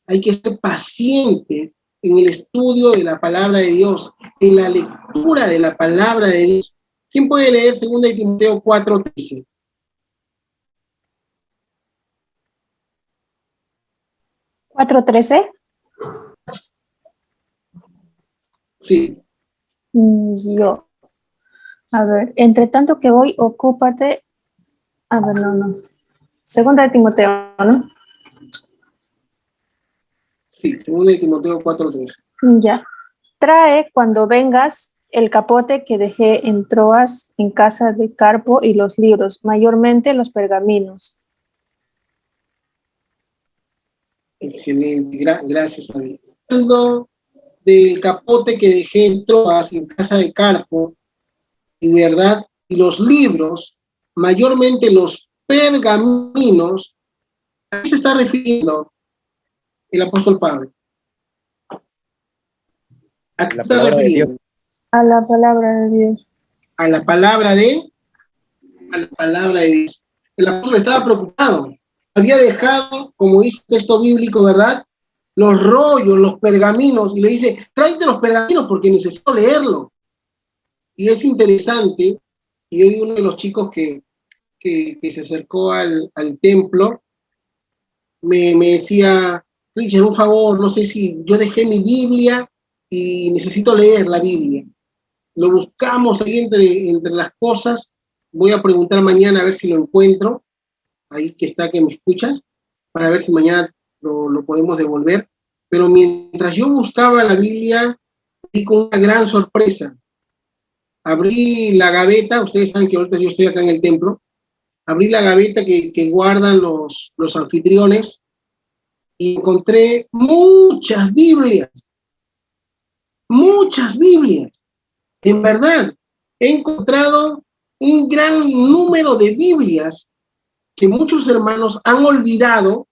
Hay que ser paciente en el estudio de la palabra de Dios, en la lectura de la palabra de Dios. ¿Quién puede leer 2 Timoteo 4:13? ¿4:13? Sí. Yo. A ver, entre tanto que voy, ocúpate. A ver, no. 2 de Timoteo, ¿no? Sí, 2 Timoteo 4:13. Ya. Trae cuando vengas el capote que dejé en Troas, en casa de Carpo, y los libros, mayormente los pergaminos. Excelente, gracias, David. Hablando del capote que dejé en Troas, en casa de Carpo, y verdad, y los libros, mayormente los pergaminos, ¿a qué se está refiriendo el apóstol Pablo? ¿A qué se está refiriendo? A la palabra de Dios. A la palabra de Dios. El apóstol estaba preocupado. Había dejado, como dice el texto bíblico, ¿verdad?, los rollos, los pergaminos, y le dice, tráete los pergaminos porque necesito leerlo. Y es interesante, y hoy uno de los chicos que se acercó al templo, me decía, Richard, un favor, no sé si yo dejé mi Biblia y necesito leer la Biblia. Lo buscamos ahí entre las cosas. Voy a preguntar mañana a ver si lo encuentro, ahí que está, que me escuchas, para ver si mañana lo podemos devolver. Pero mientras yo buscaba la Biblia, vi con una gran sorpresa. Abrí la gaveta, ustedes saben que ahorita yo estoy acá en el templo, abrí la gaveta que guardan los anfitriones y encontré muchas Biblias. En verdad, he encontrado un gran número de Biblias que muchos hermanos han olvidado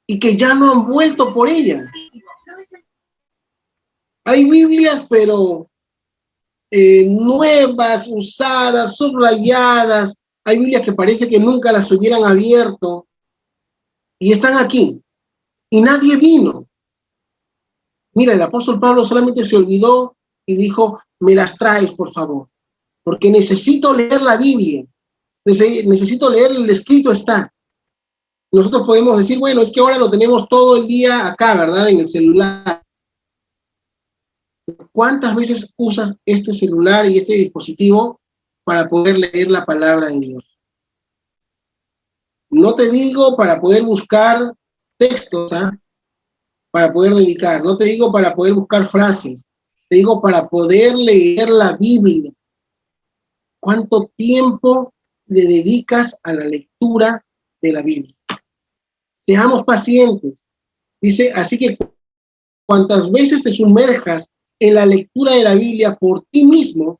y que ya no han vuelto por ellas. Hay Biblias, pero nuevas, usadas, subrayadas. Hay Biblias que parece que nunca las hubieran abierto y están aquí. Y nadie vino. Mira, el apóstol Pablo solamente se olvidó y dijo, me las traes, por favor, porque necesito leer la Biblia. Necesito leer el escrito está. Nosotros podemos decir, bueno, es que ahora lo tenemos todo el día acá, ¿verdad? En el celular. ¿Cuántas veces usas este celular y este dispositivo para poder leer la palabra de Dios? No te digo para poder buscar textos, ¿ah?, para poder dedicar. No te digo para poder buscar frases. Te digo para poder leer la Biblia. ¿Cuánto tiempo le dedicas a la lectura de la Biblia? Seamos pacientes. Dice, así que cuantas veces te sumerjas en la lectura de la Biblia por ti mismo,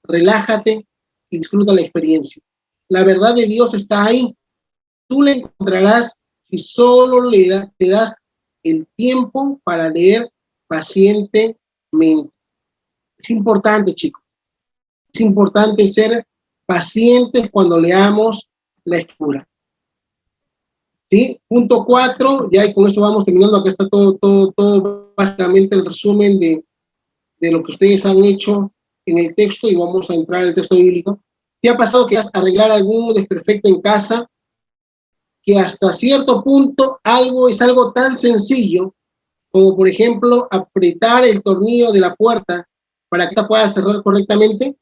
relájate y disfruta la experiencia. La verdad de Dios está ahí. Tú la encontrarás si solo te das el tiempo para leer pacientemente. Es importante, chicos. Es importante ser pacientes cuando leamos la escritura. ¿Sí? Punto 4, ya y con eso vamos terminando. Acá está todo básicamente el resumen de lo que ustedes han hecho en el texto y vamos a entrar al texto bíblico. ¿Te ha pasado que vas a arreglar algún desperfecto en casa? Que hasta cierto punto es algo tan sencillo como, por ejemplo, apretar el tornillo de la puerta para que esta pueda cerrar correctamente.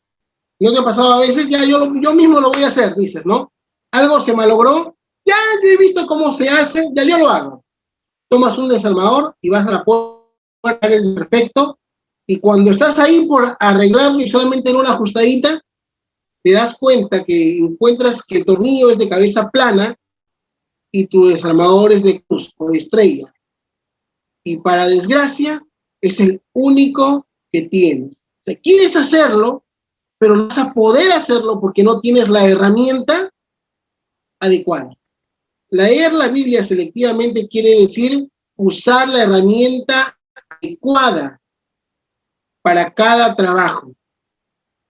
¿No te ha pasado a veces? Ya yo mismo lo voy a hacer, dices, ¿no? Algo se malogró, ya yo he visto cómo se hace, ya yo lo hago. Tomas un desarmador y vas a la puerta del perfecto, y cuando estás ahí por arreglarlo y solamente en una ajustadita, te das cuenta que encuentras que el tornillo es de cabeza plana y tu desarmador es de cruz o de estrella. Y para desgracia, es el único que tienes. O sea, quieres hacerlo, pero no vas a poder hacerlo porque no tienes la herramienta adecuada. Leer la Biblia selectivamente quiere decir usar la herramienta adecuada para cada trabajo.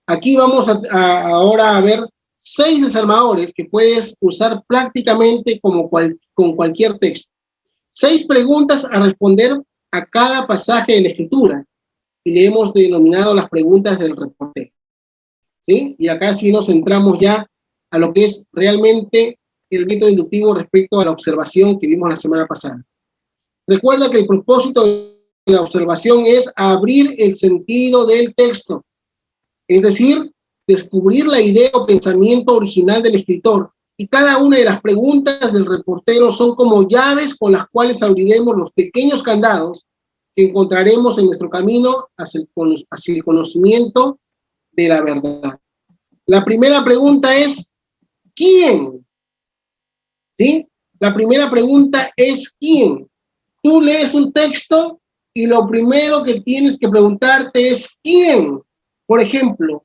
Aquí vamos ahora a ver 6 desarmadores que puedes usar prácticamente con cualquier texto. 6 preguntas a responder a cada pasaje de la Escritura, y le hemos denominado las preguntas del reportero. ¿Sí? Y acá sí nos centramos ya a lo que es realmente el método inductivo respecto a la observación que vimos la semana pasada. Recuerda que el propósito de la observación es abrir el sentido del texto, es decir, descubrir la idea o pensamiento original del escritor, y cada una de las preguntas del reportero son como llaves con las cuales abriremos los pequeños candados que encontraremos en nuestro camino hacia el conocimiento de la verdad. La primera pregunta es, ¿quién? ¿Sí? La primera pregunta es, ¿quién? Tú lees un texto y lo primero que tienes que preguntarte es, ¿quién? Por ejemplo,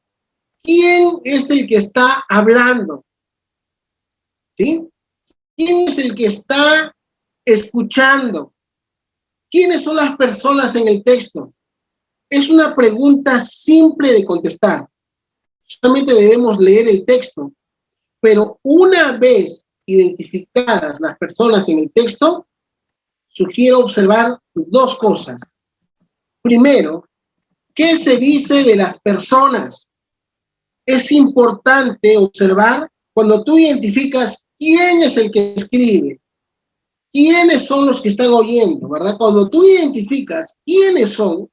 ¿quién es el que está hablando? ¿Sí? ¿Quién es el que está escuchando? ¿Quiénes son las personas en el texto? Es una pregunta simple de contestar. Solamente debemos leer el texto, pero una vez identificadas las personas en el texto, sugiero observar 2 cosas. Primero, ¿qué se dice de las personas? Es importante observar cuando tú identificas quién es el que escribe, quiénes son los que están oyendo, ¿verdad? Cuando tú identificas quiénes son,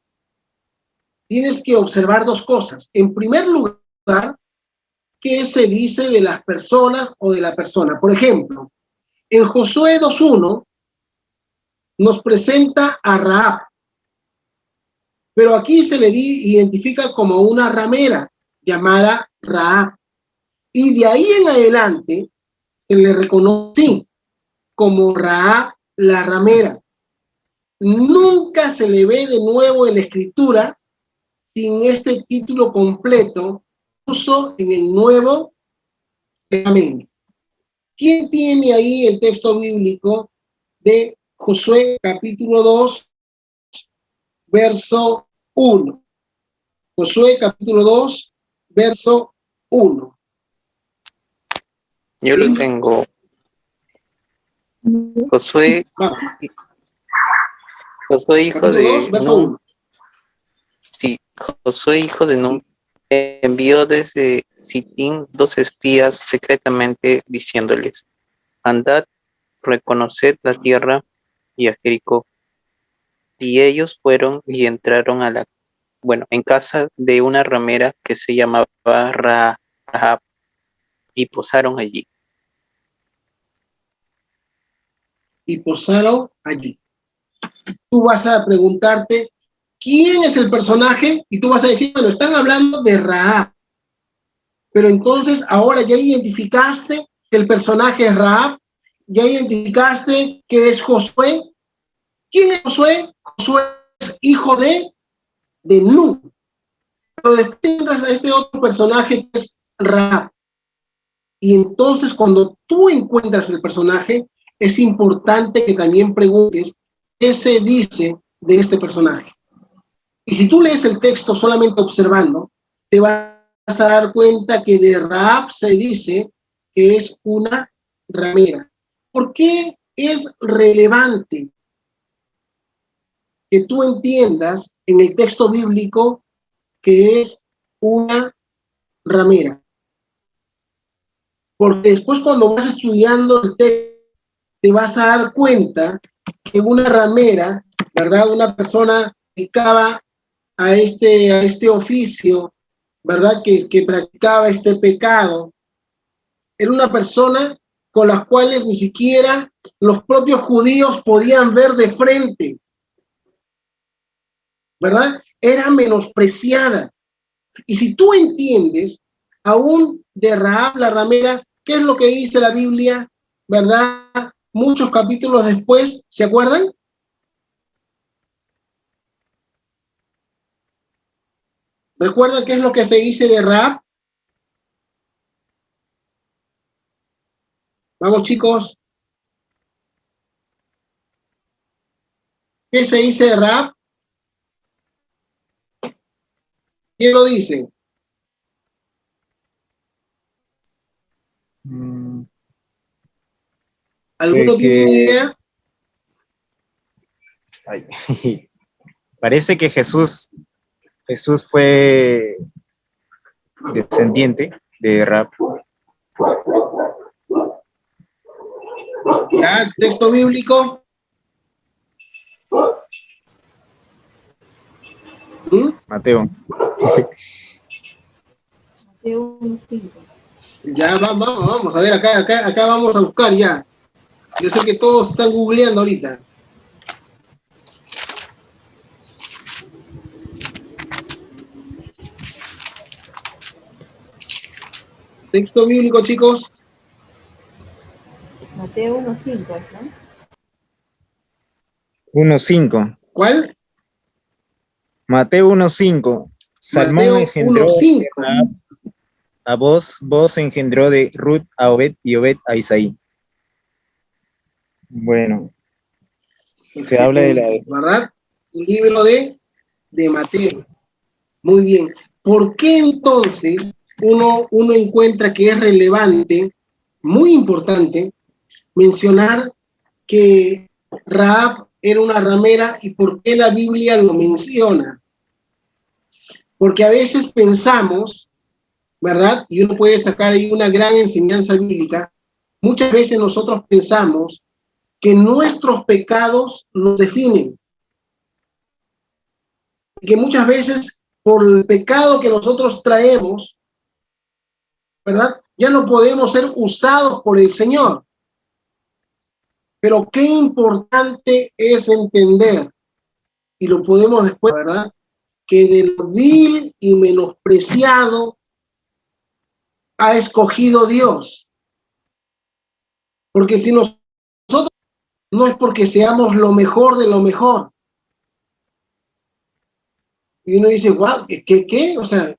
tienes que observar 2 cosas. En primer lugar, ¿qué se dice de las personas o de la persona? Por ejemplo, en Josué 2:1 nos presenta a Rahab, pero aquí se le identifica como una ramera llamada Rahab, y de ahí en adelante se le reconoce como Rahab la ramera. Nunca se le ve de nuevo en la escritura sin este título completo, uso en el Nuevo Testamento. ¿Quién tiene ahí el texto bíblico de Josué capítulo 2, verso 1? Josué capítulo 2, verso 1. Yo lo tengo. Josué, hijo de Nun. Sí, Josué, hijo de Nun, envió desde Sittim 2 espías secretamente diciéndoles: andad, reconoced la tierra y a Jericó. Y ellos fueron y entraron en casa de una ramera que se llamaba Rahab, y posaron allí. Y posaron allí. Tú vas a preguntarte, ¿quién es el personaje? Y tú vas a decir, bueno, están hablando de Rahab. Pero entonces ahora ya identificaste que el personaje es Rahab, ya identificaste que es Josué. ¿Quién es Josué? Josué es hijo de Nun. Pero después tendrás a este otro personaje que es Rahab. Y entonces cuando tú encuentras el personaje, es importante que también preguntes qué se dice de este personaje. Y si tú lees el texto solamente observando, te vas a dar cuenta que de Rahab se dice que es una ramera. ¿Por qué es relevante que tú entiendas en el texto bíblico que es una ramera? Porque después cuando vas estudiando el texto, te vas a dar cuenta que una ramera, ¿verdad? Una persona dedicada a este oficio, ¿verdad? Que practicaba este pecado, era una persona con las cuales ni siquiera los propios judíos podían ver de frente, ¿verdad? Era menospreciada. Y si tú entiendes, aún de Rahab la ramera, ¿qué es lo que dice la Biblia? ¿Verdad? muchos capítulos después, ¿se acuerdan? ¿Recuerdan qué es lo que se dice de Rahab? Vamos, chicos. ¿Qué se dice de Rahab? ¿Quién lo dice? ¿Alguno tiene una idea? Ay, parece que Jesús fue descendiente de Rahab. Ya, texto bíblico. Mateo. Ya, vamos, a ver, acá vamos a buscar ya. Yo sé que todos están googleando ahorita. Texto bíblico, chicos. Mateo 1:5, ¿no? 1:5. ¿Cuál? Mateo 1:5. Salmón Mateo engendró 1:5. a Boz engendró de Ruth a Obed y Obed a Isaí. Bueno, se habla de la... ¿Verdad? El libro de Mateo. Muy bien. ¿Por qué entonces uno encuentra que es relevante, muy importante, mencionar que Rahab era una ramera y por qué la Biblia lo menciona? Porque a veces pensamos, ¿verdad? Y uno puede sacar ahí una gran enseñanza bíblica. Muchas veces nosotros pensamos que nuestros pecados nos definen. Y que muchas veces por el pecado que nosotros traemos, ¿verdad? Ya no podemos ser usados por el Señor. Pero qué importante es entender, y lo podemos después, ¿verdad? Que de lo vil y menospreciado ha escogido Dios. Porque si nosotros no es porque seamos lo mejor de lo mejor. Y uno dice, wow, ¿qué? O sea,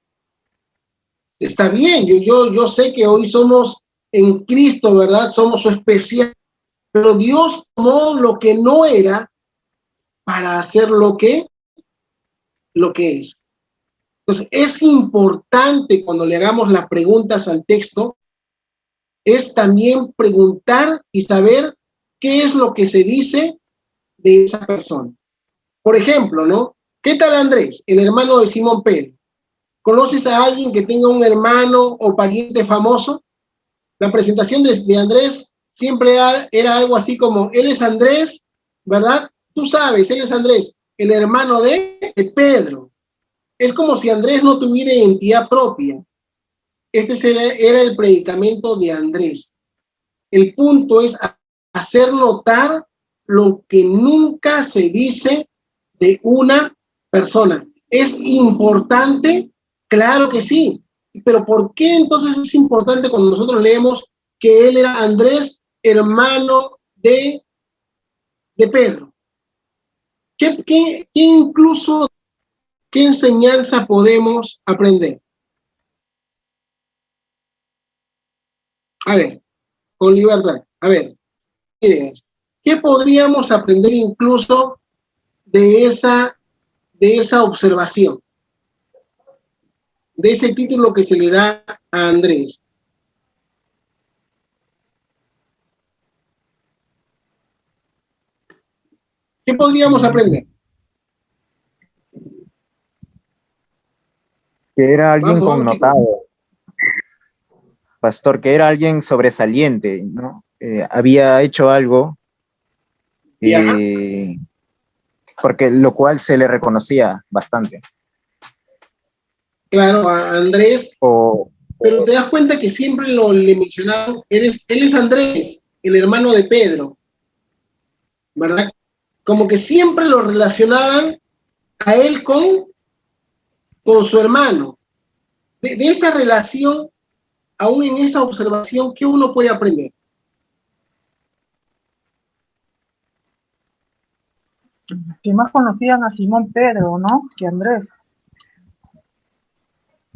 está bien, yo sé que hoy somos en Cristo, ¿verdad? Somos su especial, pero Dios tomó lo que no era para hacer lo que es. Entonces, es importante cuando le hagamos las preguntas al texto, es también preguntar y saber qué es lo que se dice de esa persona. Por ejemplo, ¿no? ¿Qué tal Andrés, el hermano de Simón Pedro? ¿Conoces a alguien que tenga un hermano o pariente famoso? La presentación de Andrés siempre era algo así como, él es Andrés, ¿verdad? Tú sabes, él es Andrés, el hermano de Pedro. Es como si Andrés no tuviera identidad propia. Este era el predicamento de Andrés. El punto es hacer notar lo que nunca se dice de una persona. ¿Es importante? Claro que sí. Pero ¿por qué entonces es importante cuando nosotros leemos que él era Andrés, hermano de Pedro? ¿Qué incluso, qué enseñanza podemos aprender? A ver, con libertad. A ver, ideas. ¿Qué podríamos aprender incluso de esa observación? De ese título que se le da a Andrés. ¿Qué podríamos aprender? Que era alguien Vamos, connotado, pastor, que era alguien sobresaliente, ¿no? Había hecho algo, porque lo cual se le reconocía bastante. Claro, a Andrés, pero te das cuenta que siempre le mencionaban, él es Andrés, el hermano de Pedro, ¿verdad? Como que siempre lo relacionaban a él con su hermano. De esa relación, aún en esa observación, ¿qué uno puede aprender? que más conocían a Simón Pedro, ¿no? Que Andrés.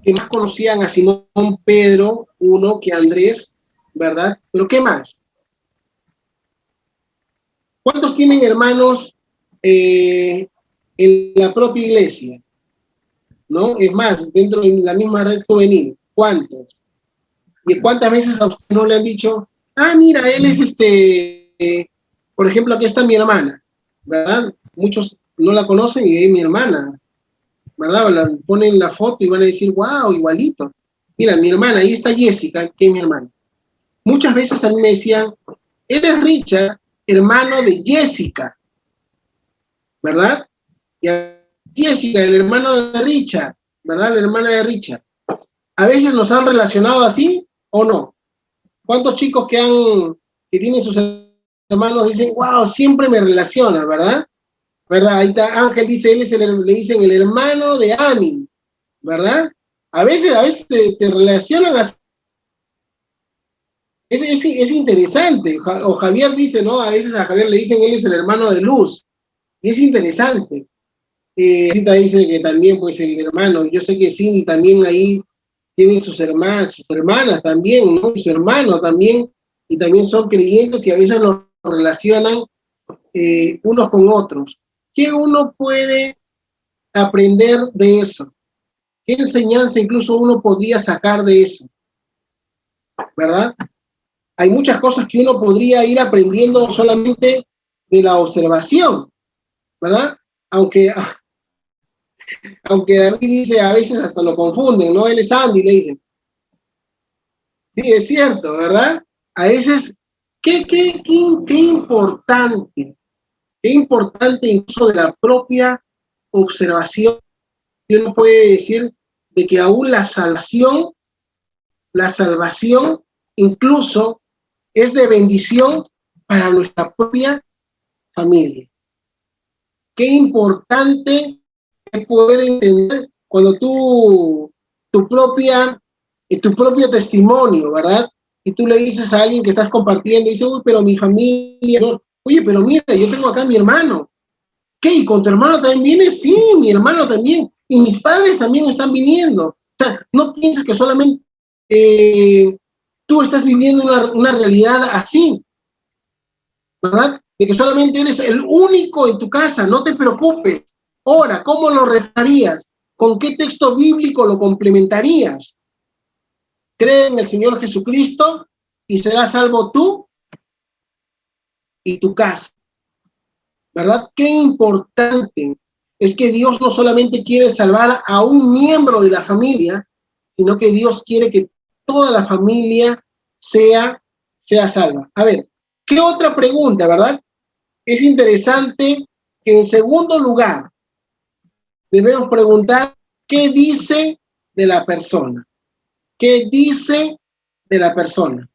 Que más conocían a Simón Pedro, uno, que a Andrés, ¿verdad? Pero ¿qué más? ¿Cuántos tienen hermanos en la propia iglesia? ¿No? Es más, dentro de la misma red juvenil, ¿cuántos? ¿Y cuántas veces a usted no le han dicho, ah, mira, él es por ejemplo, aquí está mi hermana, ¿verdad? Muchos no la conocen y es mi hermana, ¿verdad? Ponen la foto y van a decir, wow, igualito. Mira, mi hermana, ahí está Jessica, que es mi hermana. Muchas veces a mí me decían, eres Richard, hermano de Jessica, ¿verdad? Y a Jessica, el hermano de Richard, ¿verdad? La hermana de Richard. A veces nos han relacionado así o no. ¿Cuántos chicos que tienen sus hermanos dicen, wow, siempre me relaciona, ¿verdad? ¿Verdad? Ahí está Ángel, dice, le dicen el hermano de Ani, ¿verdad? A veces te relacionan así. Es interesante. O Javier dice, ¿no? A veces a Javier le dicen, él es el hermano de Luz. Y es interesante. Cita dice que también, pues, el hermano, yo sé que Cindy también ahí tiene sus hermanas también, ¿no? Y su hermano también, y también son creyentes y a veces los relacionan unos con otros. ¿Qué uno puede aprender de eso? ¿Qué enseñanza incluso uno podría sacar de eso? ¿Verdad? Hay muchas cosas que uno podría ir aprendiendo solamente de la observación, ¿verdad? Aunque David dice, a veces hasta lo confunden, ¿no? Él es Andy, le dicen. Sí, es cierto, ¿verdad? A veces, qué importante, incluso de la propia observación, que uno puede decir de que aún la salvación incluso es de bendición para nuestra propia familia. Qué importante es poder entender cuando tu propio testimonio, ¿verdad? Y tú le dices a alguien que estás compartiendo, y dice, uy, pero mi familia, no. Oye, pero mira, yo tengo acá a mi hermano. ¿Qué? ¿Y con tu hermano también viene? Sí, mi hermano también. Y mis padres también están viniendo. O sea, no pienses que solamente tú estás viviendo una realidad así, ¿verdad? De que solamente eres el único en tu casa, no te preocupes. Ahora, ¿cómo lo refarías? ¿Con qué texto bíblico lo complementarías? Cree en el Señor Jesucristo y serás salvo tú y tu casa, ¿verdad? Qué importante es que Dios no solamente quiere salvar a un miembro de la familia, sino que Dios quiere que toda la familia sea salva. A ver, ¿qué otra pregunta, verdad? Es interesante que en segundo lugar debemos preguntar qué dice de la persona. ¿Qué dice de la persona?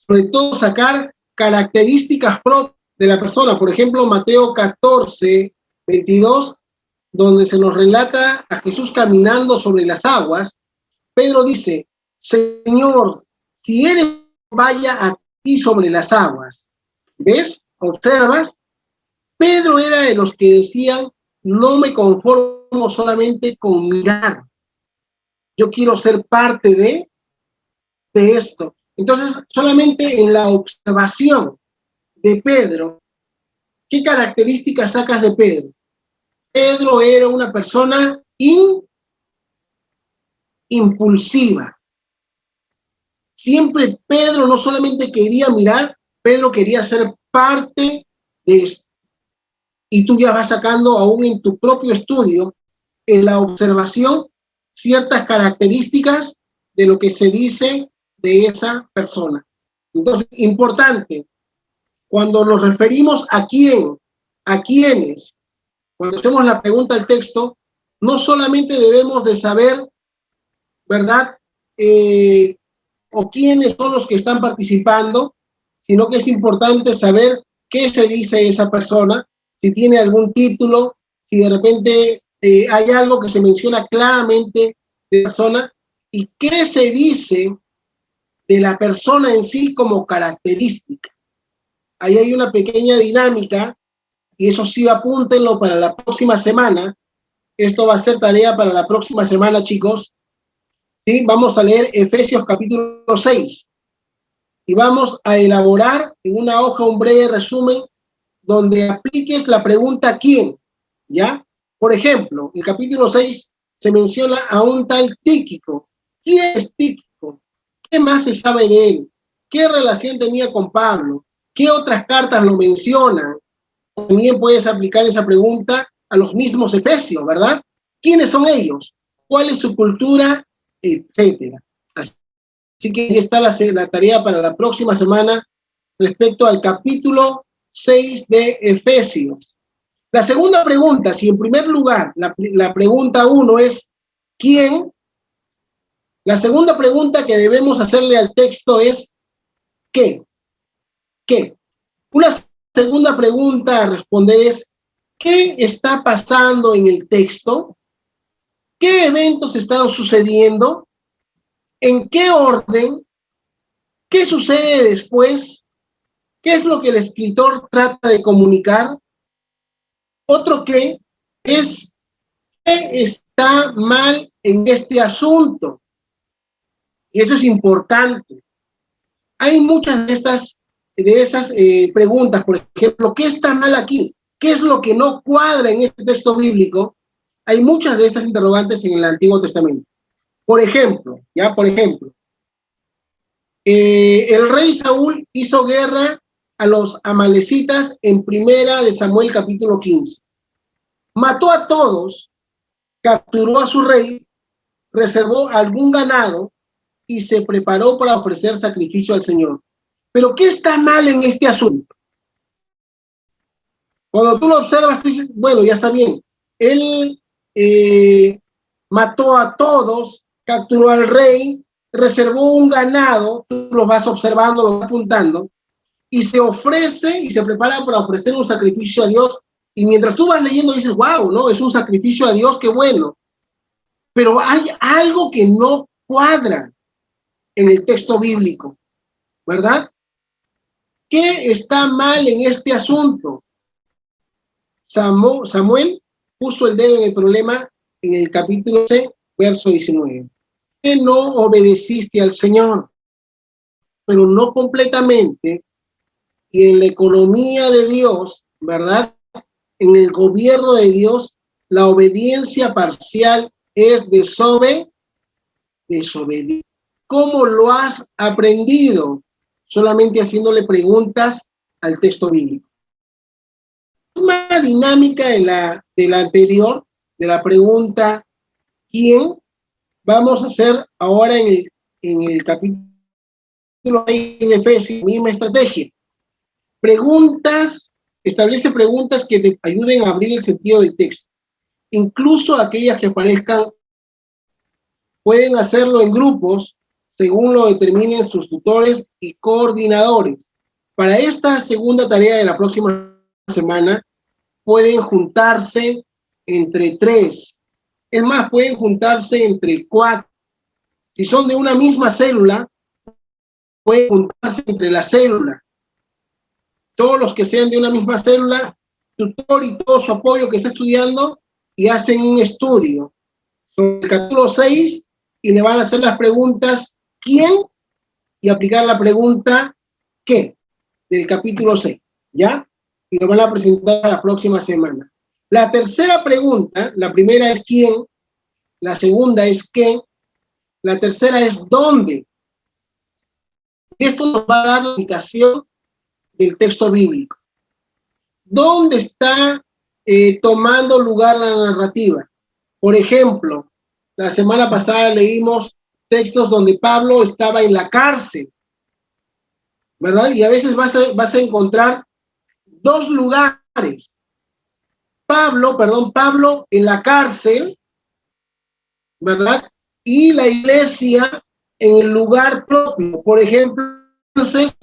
Sobre todo sacar características propias de la persona. Por ejemplo, Mateo 14, 22, donde se nos relata a Jesús caminando sobre las aguas. Pedro dice, Señor, si eres, vaya a ti sobre las aguas. ¿Ves? ¿Observas? Pedro era de los que decían, no me conformo solamente con mirar, yo quiero ser parte de esto. Entonces, solamente en la observación de Pedro, ¿qué características sacas de Pedro? Pedro era una persona impulsiva. Siempre Pedro no solamente quería mirar, Pedro quería ser parte de esto. Y tú ya vas sacando aún en tu propio estudio, en la observación, ciertas características de lo que se dice de esa persona. Entonces, importante, cuando nos referimos a quién, a quiénes, cuando hacemos la pregunta al texto, no solamente debemos de saber, ¿verdad? O quiénes son los que están participando, sino que es importante saber qué se dice esa persona, si tiene algún título, si de repente hay algo que se menciona claramente de la persona, y qué se dice de la persona en sí como característica. Ahí hay una pequeña dinámica y eso sí apúntenlo para la próxima semana. Esto va a ser tarea para la próxima semana, chicos. ¿Sí? Vamos a leer Efesios capítulo 6 y vamos a elaborar en una hoja un breve resumen donde apliques la pregunta ¿quién? ¿Ya? Por ejemplo, el capítulo 6 se menciona a un tal Tíquico. ¿Quién es Tíquico? ¿Qué más se sabe de él? ¿Qué relación tenía con Pablo? ¿Qué otras cartas lo mencionan? También puedes aplicar esa pregunta a los mismos efesios, ¿verdad? ¿Quiénes son ellos? ¿Cuál es su cultura? Etcétera. Así que ahí está la tarea para la próxima semana respecto al capítulo 6 de Efesios. La segunda pregunta, si en primer lugar la pregunta 1 es ¿quién? La segunda pregunta que debemos hacerle al texto es ¿qué? ¿Qué? Una segunda pregunta a responder es ¿qué está pasando en el texto? ¿Qué eventos están sucediendo? ¿En qué orden? ¿Qué sucede después? ¿Qué es lo que el escritor trata de comunicar? Otro ¿qué? Es ¿qué está mal en este asunto? Y eso es importante. Hay muchas de esas preguntas, por ejemplo, ¿qué está mal aquí? ¿Qué es lo que no cuadra en este texto bíblico? Hay muchas de estas interrogantes en el Antiguo Testamento. Por ejemplo, el rey Saúl hizo guerra a los amalecitas en Primera de Samuel capítulo 15. Mató a todos, capturó a su rey, reservó algún ganado y se preparó para ofrecer sacrificio al Señor. Pero ¿qué está mal en este asunto? Cuando tú lo observas, tú dices, bueno, ya está bien. Él mató a todos, capturó al rey, reservó un ganado, tú lo vas observando, lo vas apuntando, y se ofrece y se prepara para ofrecer un sacrificio a Dios. Y mientras tú vas leyendo dices, wow, ¿no? Es un sacrificio a Dios, qué bueno. Pero hay algo que no cuadra en el texto bíblico, ¿verdad? ¿Qué está mal en este asunto? Samuel puso el dedo en el problema en el capítulo 6, verso 19. Que no obedeciste al Señor, pero no completamente, y en la economía de Dios, ¿verdad? En el gobierno de Dios, la obediencia parcial es desobediencia. ¿Cómo lo has aprendido? Solamente haciéndole preguntas al texto bíblico. Misma dinámica de la anterior, de la pregunta ¿quién? Vamos a hacer ahora en el capítulo 6 de Efesios, misma estrategia. Establece preguntas que te ayuden a abrir el sentido del texto. Incluso aquellas que aparezcan, pueden hacerlo en grupos según lo determinen sus tutores y coordinadores. Para esta segunda tarea de la próxima semana, pueden juntarse entre 3. Es más, pueden juntarse entre 4. Si son de una misma célula, pueden juntarse entre la célula. Todos los que sean de una misma célula, tutor y todo su apoyo que está estudiando, y hacen un estudio sobre el capítulo 6 y le van a hacer las preguntas ¿quién? Y aplicar la pregunta ¿qué? Del capítulo 6, ¿ya? Y lo van a presentar la próxima semana. La tercera pregunta, la primera es ¿quién? La segunda es ¿qué? La tercera es ¿dónde? Esto nos va a dar la indicación del texto bíblico. ¿Dónde está tomando lugar la narrativa? Por ejemplo, la semana pasada leímos textos donde Pablo estaba en la cárcel, ¿verdad? Y a veces vas a encontrar 2 lugares. Pablo en la cárcel, ¿verdad? Y la iglesia en el lugar propio. Por ejemplo, entonces,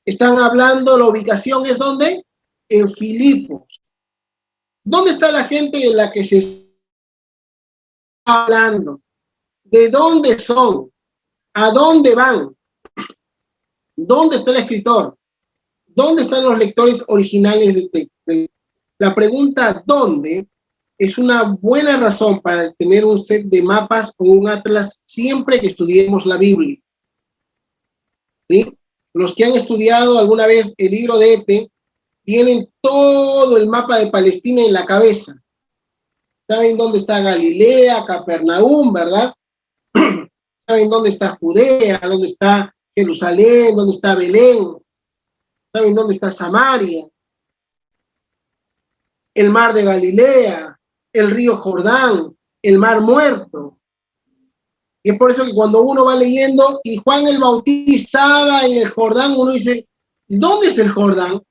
están hablando, la ubicación es ¿dónde? En Filipos. ¿Dónde está la gente en la que se está hablando? ¿De dónde son? ¿A dónde van? ¿Dónde está el escritor? ¿Dónde están los lectores originales del texto? La pregunta ¿dónde? Es una buena razón para tener un set de mapas o un atlas siempre que estudiemos la Biblia. ¿Sí? Los que han estudiado alguna vez el libro de Ete tienen todo el mapa de Palestina en la cabeza. Saben dónde está Galilea, Capernaum, ¿verdad? Saben dónde está Judea, dónde está Jerusalén, dónde está Belén. Saben dónde está Samaria, el mar de Galilea, el río Jordán, el mar muerto. Y es por eso que cuando uno va leyendo y Juan el Bautista en el Jordán, uno dice, ¿dónde es el Jordán?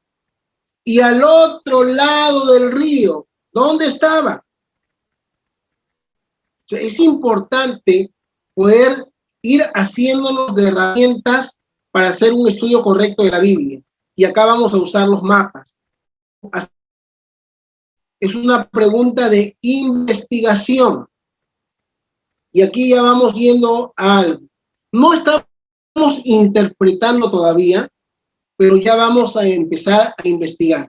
Y al otro lado del río, ¿dónde estaba? O sea, es importante poder ir haciéndonos de herramientas para hacer un estudio correcto de la Biblia. Y acá vamos a usar los mapas. Es una pregunta de investigación. Y aquí ya vamos yendo a algo. No estamos interpretando todavía, pero ya vamos a empezar a investigar.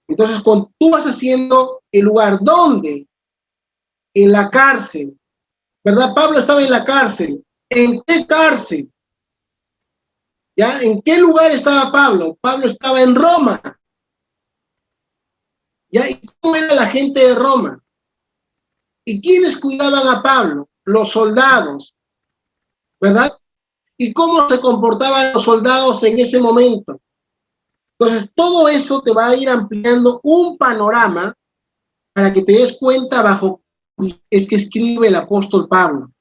Entonces, cuando tú vas haciendo el lugar, ¿dónde? En la cárcel, ¿verdad? Pablo estaba en la cárcel. ¿En qué cárcel? ¿Ya? ¿En qué lugar estaba Pablo? Pablo estaba en Roma. ¿Ya? ¿Y cómo era la gente de Roma? ¿Y quiénes cuidaban a Pablo? Los soldados, ¿verdad? ¿Y cómo se comportaban los soldados en ese momento? Entonces, todo eso te va a ir ampliando un panorama para que te des cuenta bajo es que escribe el apóstol Pablo.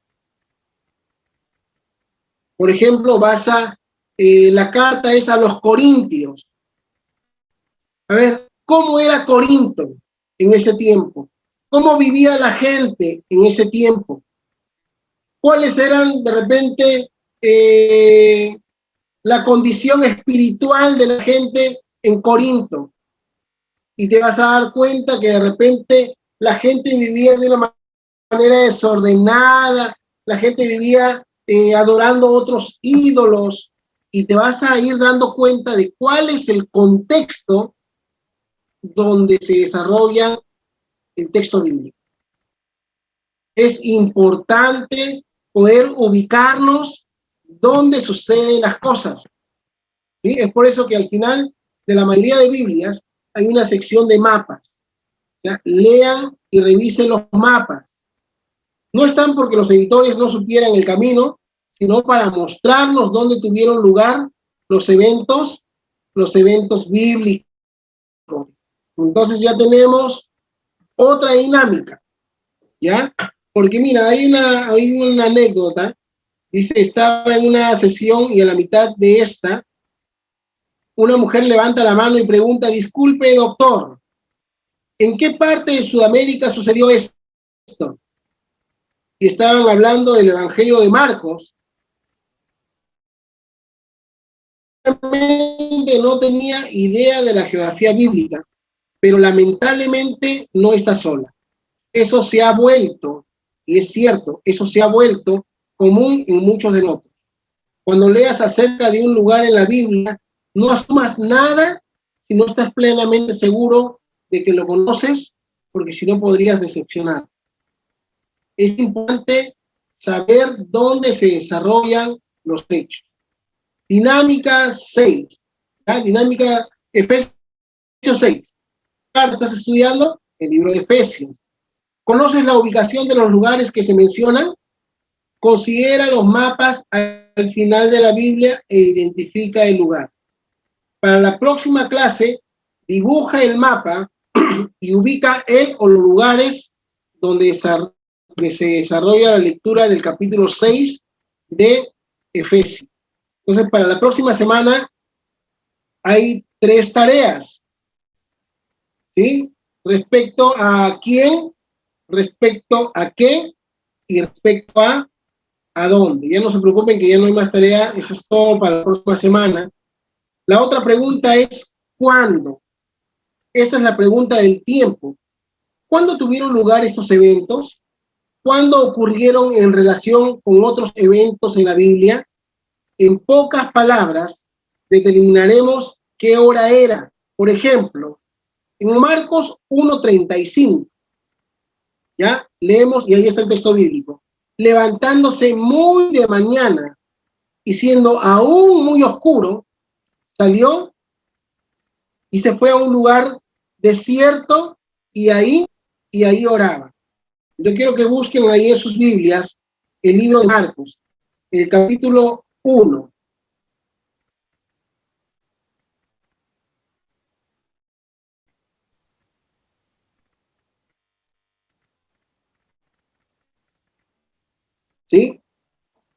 Por ejemplo, la carta es a los Corintios. A ver, ¿cómo era Corinto en ese tiempo? ¿Cómo vivía la gente en ese tiempo? ¿Cuáles eran de repente la condición espiritual de la gente en Corinto? Y te vas a dar cuenta que de repente la gente vivía de una manera desordenada, la gente vivía adorando otros ídolos, y te vas a ir dando cuenta de cuál es el contexto donde se desarrolla el texto bíblico. Es importante poder ubicarnos donde suceden las cosas. ¿Sí? Es por eso que al final de la mayoría de Biblias hay una sección de mapas. O sea, lean y revisen los mapas. No están porque los editores no supieran el camino, sino para mostrarnos dónde tuvieron lugar los eventos bíblicos. Entonces ya tenemos otra dinámica, ¿ya? Porque mira, hay una anécdota. Dice, estaba en una sesión y a la mitad de esta, una mujer levanta la mano y pregunta, disculpe, doctor, ¿en qué parte de Sudamérica sucedió esto? Y estaban hablando del Evangelio de Marcos. No tenía idea de la geografía bíblica, pero lamentablemente no está sola. Eso se ha vuelto, y es cierto, eso se ha vuelto común en muchos de nosotros. Cuando leas acerca de un lugar en la Biblia, no asumas nada si no estás plenamente seguro de que lo conoces, porque si no podrías decepcionar. Es importante saber dónde se desarrollan los hechos. Dinámica 6. ¿Ya? Dinámica Efesios 6. ¿Estás estudiando? El libro de Efesios. ¿Conoces la ubicación de los lugares que se mencionan? Considera los mapas al final de la Biblia e identifica el lugar. Para la próxima clase, dibuja el mapa y ubica él o los lugares donde se desarrolla la lectura del capítulo 6 de Efesios. Entonces, para la próxima semana hay 3 tareas, ¿sí? Respecto a quién, respecto a qué y respecto a dónde. Ya no se preocupen que ya no hay más tarea, eso es todo para la próxima semana. La otra pregunta es ¿cuándo? Esta es la pregunta del tiempo. ¿Cuándo tuvieron lugar estos eventos? ¿Cuándo ocurrieron en relación con otros eventos en la Biblia? En pocas palabras, determinaremos qué hora era. Por ejemplo, En Marcos 1:35, ¿ya? Leemos y ahí está el texto bíblico. Levantándose muy de mañana y siendo aún muy oscuro, salió y se fue a un lugar desierto y ahí oraba. Yo quiero que busquen ahí en sus Biblias el libro de Marcos, el capítulo 1. ¿Sí?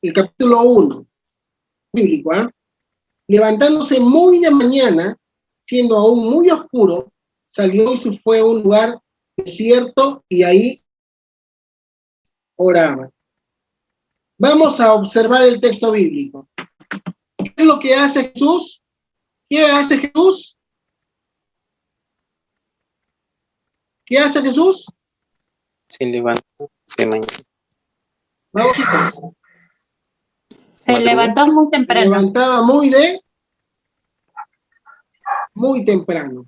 El capítulo 1, bíblico, ¿ah? Levantándose muy de mañana, siendo aún muy oscuro, salió y se fue a un lugar desierto y ahí oraba. Vamos a observar el texto bíblico. ¿Qué es lo que hace Jesús? ¿Qué hace Jesús? ¿Qué hace Jesús? Se levanta de mañana. Vamos, chicos. Se Madruga. levantó muy Se temprano. levantaba muy temprano,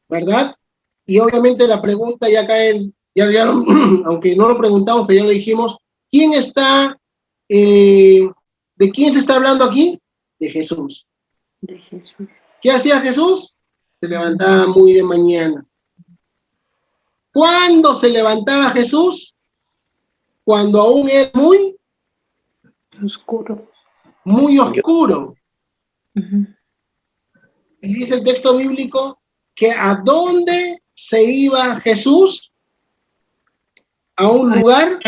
¿verdad? Y obviamente la pregunta ya cae, aunque no lo preguntamos, pero ya lo dijimos, ¿quién está, de quién se está hablando aquí? De Jesús. De Jesús. ¿Qué hacía Jesús? Se levantaba muy de mañana. ¿Cuándo se levantaba Jesús? Cuando aún era muy Oscuro. oscuro. Y dice el texto bíblico que ¿a dónde se iba Jesús? A un lugar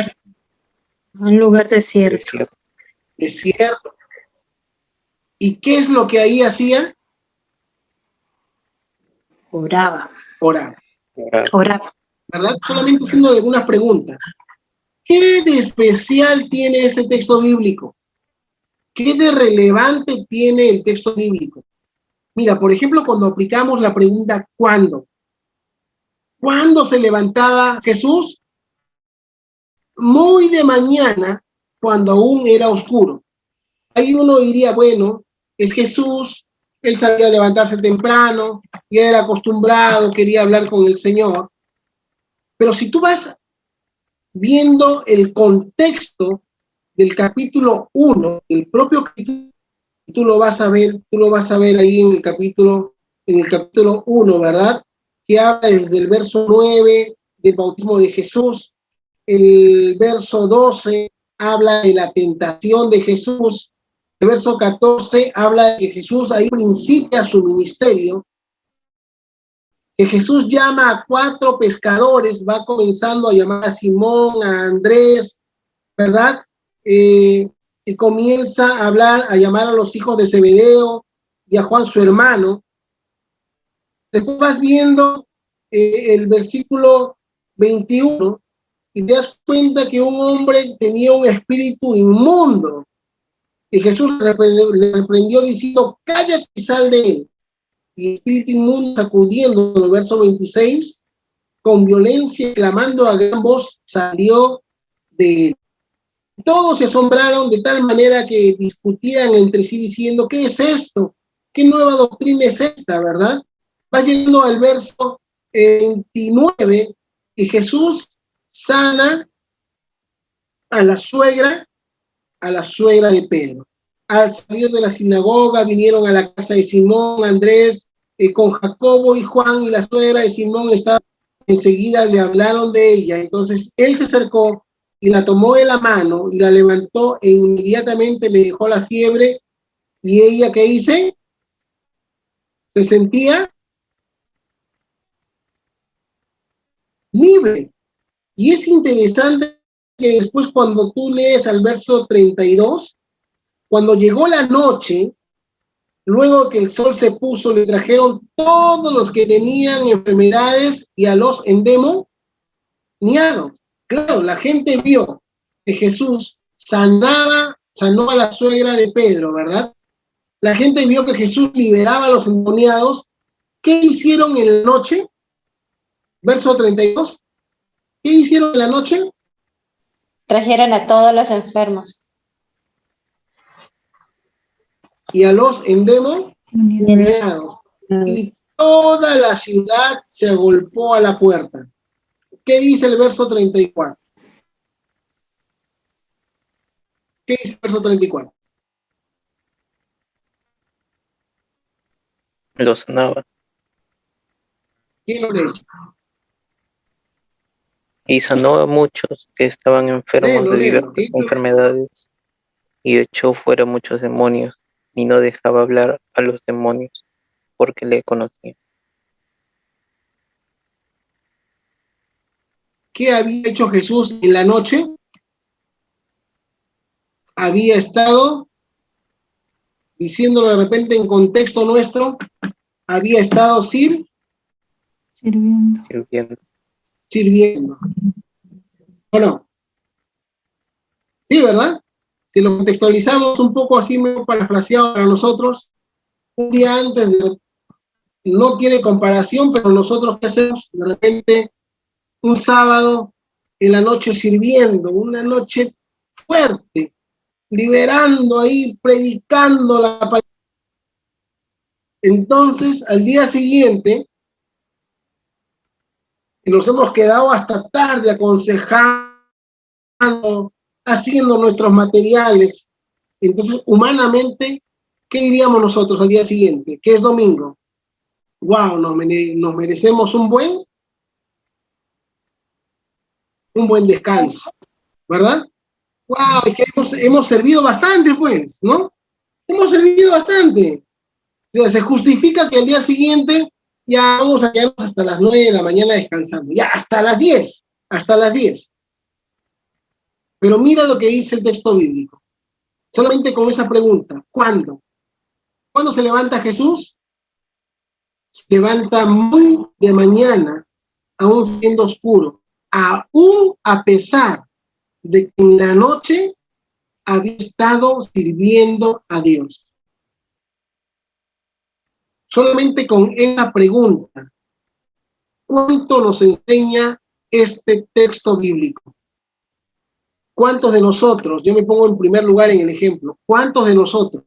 Un lugar desierto. desierto. ¿Y qué es lo que ahí hacía? Oraba. Oraba, Oraba. ¿verdad? Solamente haciendo algunas preguntas. ¿Qué de especial tiene este texto bíblico? ¿Qué de relevante tiene el texto bíblico? Mira, por ejemplo, cuando aplicamos la pregunta ¿cuándo? ¿Cuándo se levantaba Jesús? Muy de mañana, cuando aún era oscuro. Ahí uno diría, bueno, es Jesús, él sabía levantarse temprano, ya era acostumbrado, quería hablar con el Señor. Pero si tú vas viendo el contexto del capítulo 1, del propio capítulo, tú lo vas a ver ahí en el capítulo 1, ¿verdad? Que habla desde el verso 9 del bautismo de Jesús, el verso 12 habla de la tentación de Jesús, el verso 14 habla de que Jesús ahí principia su ministerio, que Jesús llama a 4 pescadores, va comenzando a llamar a Simón, a Andrés, ¿verdad? Y comienza a hablar, a llamar a los hijos de Zebedeo y a Juan su hermano. Después vas viendo el versículo 21 y te das cuenta que un hombre tenía un espíritu inmundo y Jesús le reprendió diciendo, cállate y sal de él. Y el espíritu inmundo, sacudiendo el verso 26, con violencia y clamando a gran voz, salió de él. Todos se asombraron de tal manera que discutían entre sí diciendo, ¿qué es esto? ¿Qué nueva doctrina es esta, verdad? Va llegando al verso 29 y Jesús sana a la suegra de Pedro. Al salir de la sinagoga vinieron a la casa de Simón, Andrés, con Jacobo y Juan, y la suegra de Simón estaba, enseguida le hablaron de ella. Entonces él se acercó y la tomó de la mano y la levantó e inmediatamente le dejó la fiebre. Y ella, ¿qué hice? Se sentía libre. Y es interesante que después cuando tú lees al verso 32, cuando llegó la noche, luego que el sol se puso, le trajeron todos los que tenían enfermedades y a los endemoniados. Claro, la gente vio que Jesús sanó a la suegra de Pedro, ¿verdad? La gente vio que Jesús liberaba a los endemoniados. ¿Qué hicieron en la noche? Verso 32. ¿Qué hicieron en la noche? Trajeron a todos los enfermos. Y a los endemoniados. Y toda la ciudad se agolpó a la puerta. ¿Qué dice el verso 34? ¿Qué dice el verso 34? Lo sanaba. ¿Quién lo lee? Y sanó a muchos que estaban enfermos de Léelo. ¿Qué diversas dice? enfermedades, y echó fuera muchos demonios, y no dejaba hablar a los demonios, porque le conocían. ¿Qué había hecho Jesús en la noche? Había estado, diciéndolo de repente en contexto nuestro, había estado sirviendo. ¿O no? Sí, ¿verdad? Si lo contextualizamos un poco así, medio parafraseado para nosotros, un día antes no tiene comparación, pero nosotros ¿qué hacemos? De repente, un sábado en la noche sirviendo, una noche fuerte, liberando ahí, predicando la palabra. Entonces, al día siguiente, nos hemos quedado hasta tarde aconsejando, haciendo nuestros materiales. Entonces, humanamente, ¿qué diríamos nosotros al día siguiente? Que es domingo. Wow, nos merecemos un buen descanso, ¿verdad? Wow, es que hemos servido bastante, pues, ¿no? Hemos servido bastante. O sea, se justifica que al día siguiente ya vamos a quedarnos hasta las 9 de la mañana descansando. Ya, hasta las 10. Pero mira lo que dice el texto bíblico. Solamente con esa pregunta, ¿cuándo? ¿Cuándo se levanta Jesús? Se levanta muy de mañana, aún siendo oscuro, aún a pesar de que en la noche había estado sirviendo a Dios. Solamente con esa pregunta, ¿cuánto nos enseña este texto bíblico? ¿Cuántos de nosotros, yo me pongo en primer lugar en el ejemplo, cuántos de nosotros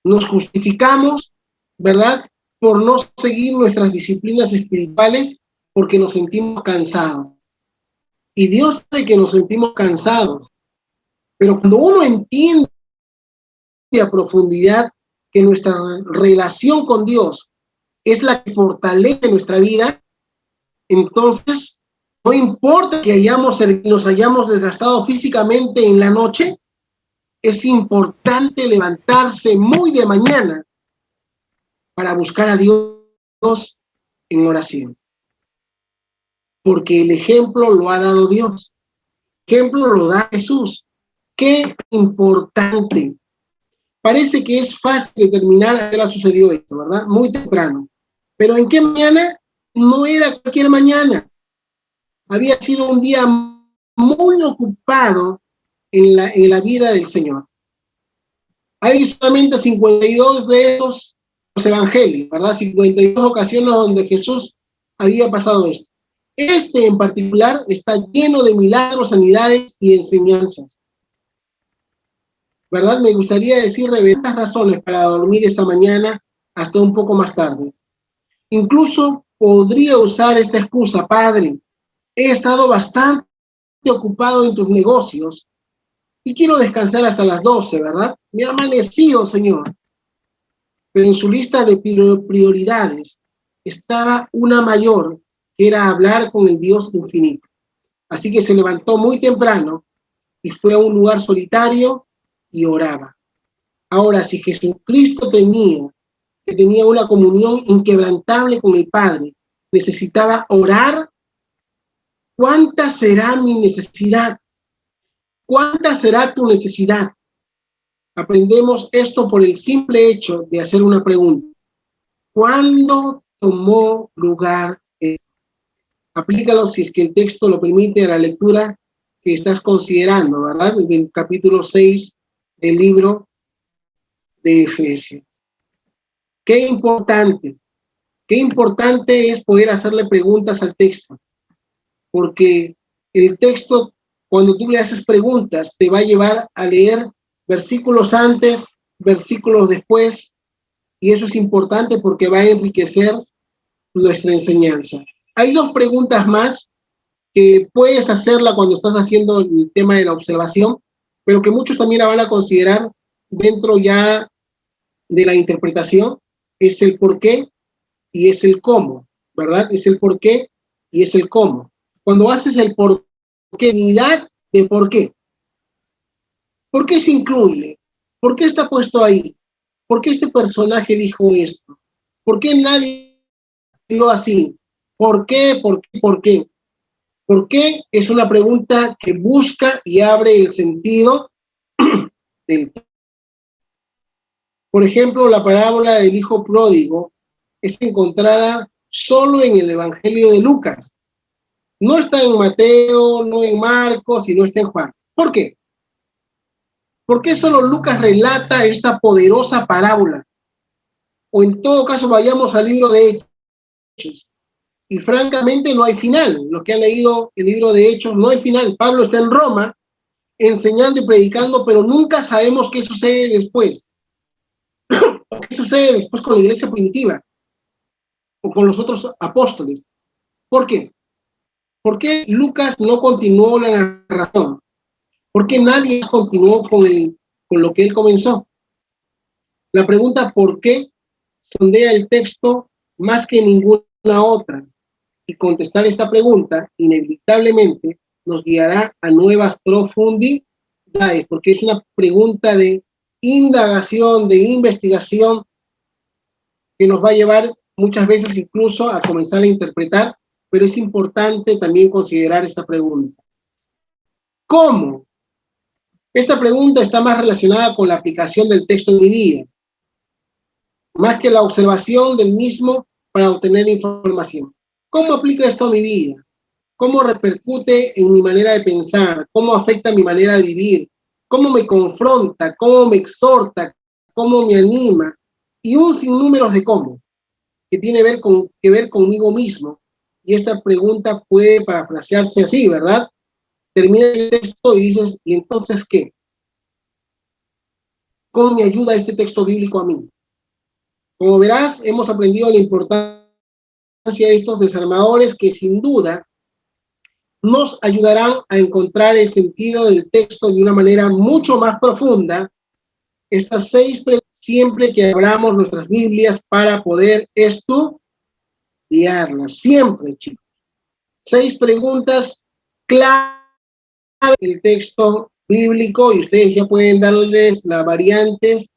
nos justificamos, ¿verdad?, por no seguir nuestras disciplinas espirituales porque nos sentimos cansados? Y Dios sabe que nos sentimos cansados, pero cuando uno entiende a profundidad que nuestra relación con Dios es la que fortalece nuestra vida, entonces no importa que nos hayamos desgastado físicamente en la noche, es importante levantarse muy de mañana para buscar a Dios en oración. Porque el ejemplo lo ha dado Dios. El ejemplo lo da Jesús. Qué importante. Parece que es fácil determinar a qué hora sucedió esto, ¿verdad? Muy temprano. Pero ¿en qué mañana? No era cualquier mañana. Había sido un día muy ocupado en la vida del Señor. Hay solamente 52 de esos los evangelios, ¿verdad? 52 ocasiones donde Jesús había pasado esto. Este en particular está lleno de milagros, sanidades y enseñanzas. ¿Verdad? Me gustaría decir reverendas razones para dormir esta mañana hasta un poco más tarde. Incluso podría usar esta excusa: Padre, he estado bastante ocupado en tus negocios y quiero descansar hasta las 12, ¿verdad? Me ha amanecido, Señor. Pero en su lista de prioridades estaba una mayor, que era hablar con el Dios infinito. Así que se levantó muy temprano y fue a un lugar solitario y oraba. Ahora, si Jesucristo tenía una comunión inquebrantable con el Padre, necesitaba orar, ¿cuánta será mi necesidad? ¿Cuánta será tu necesidad? Aprendemos esto por el simple hecho de hacer una pregunta. ¿Cuándo tomó lugar esto? Aplícalo, si es que el texto lo permite, a la lectura que estás considerando, ¿verdad? Del capítulo 6 del libro de Efesios. Qué importante es poder hacerle preguntas al texto, porque el texto, cuando tú le haces preguntas, te va a llevar a leer versículos antes, versículos después, Y eso es importante porque va a enriquecer nuestra enseñanza. Hay dos preguntas más que puedes hacerla cuando estás haciendo el tema de la observación, pero que muchos también la van a considerar dentro ya de la interpretación. Es el por qué y es el cómo, ¿verdad? Es el por qué y es el cómo. Cuando haces el por qué, unidad de por qué. ¿Por qué se incluye? ¿Por qué está puesto ahí? ¿Por qué este personaje dijo esto? ¿Por qué nadie dijo así? ¿Por qué? ¿Por qué? ¿Por qué? ¿Por qué? Es una pregunta que busca y abre el sentido del. Por ejemplo, la parábola del hijo pródigo es encontrada solo en el Evangelio de Lucas. No está en Mateo, no en Marcos y no está en Juan. ¿Por qué? ¿Por qué solo Lucas relata esta poderosa parábola? O en todo caso vayamos al libro de Hechos. Y francamente no hay final. Los que han leído el libro de Hechos, no hay final. Pablo está en Roma enseñando y predicando, pero nunca sabemos qué sucede después. ¿O qué sucede después con la iglesia primitiva? O con los otros apóstoles. ¿Por qué? ¿Por qué Lucas no continuó la narración? ¿Por qué nadie continuó con lo que él comenzó? La pregunta ¿por qué? Sondea el texto más que ninguna otra. Y contestar esta pregunta, inevitablemente, nos guiará a nuevas profundidades, porque es una pregunta de indagación, de investigación, que nos va a llevar muchas veces incluso a comenzar a interpretar, pero es importante también considerar esta pregunta. ¿Cómo? Esta pregunta está más relacionada con la aplicación del texto en mi vida, más que la observación del mismo para obtener información. ¿Cómo aplica esto a mi vida? ¿Cómo repercute en mi manera de pensar? ¿Cómo afecta mi manera de vivir? ¿Cómo me confronta? ¿Cómo me exhorta? ¿Cómo me anima? Y un sinnúmero de cómo, que tiene que ver conmigo mismo. Y esta pregunta puede parafrasearse así, ¿verdad? Termina el texto y dices, ¿y entonces qué? ¿Cómo me ayuda este texto bíblico a mí? Como verás, hemos aprendido la importancia de estos desarmadores que sin duda nos ayudarán a encontrar el sentido del texto de una manera mucho más profunda. Estas 6 preguntas, siempre que abramos nuestras Biblias para poder estudiarlas, siempre, chicos. 6 preguntas clave del texto bíblico y ustedes ya pueden darles las variantes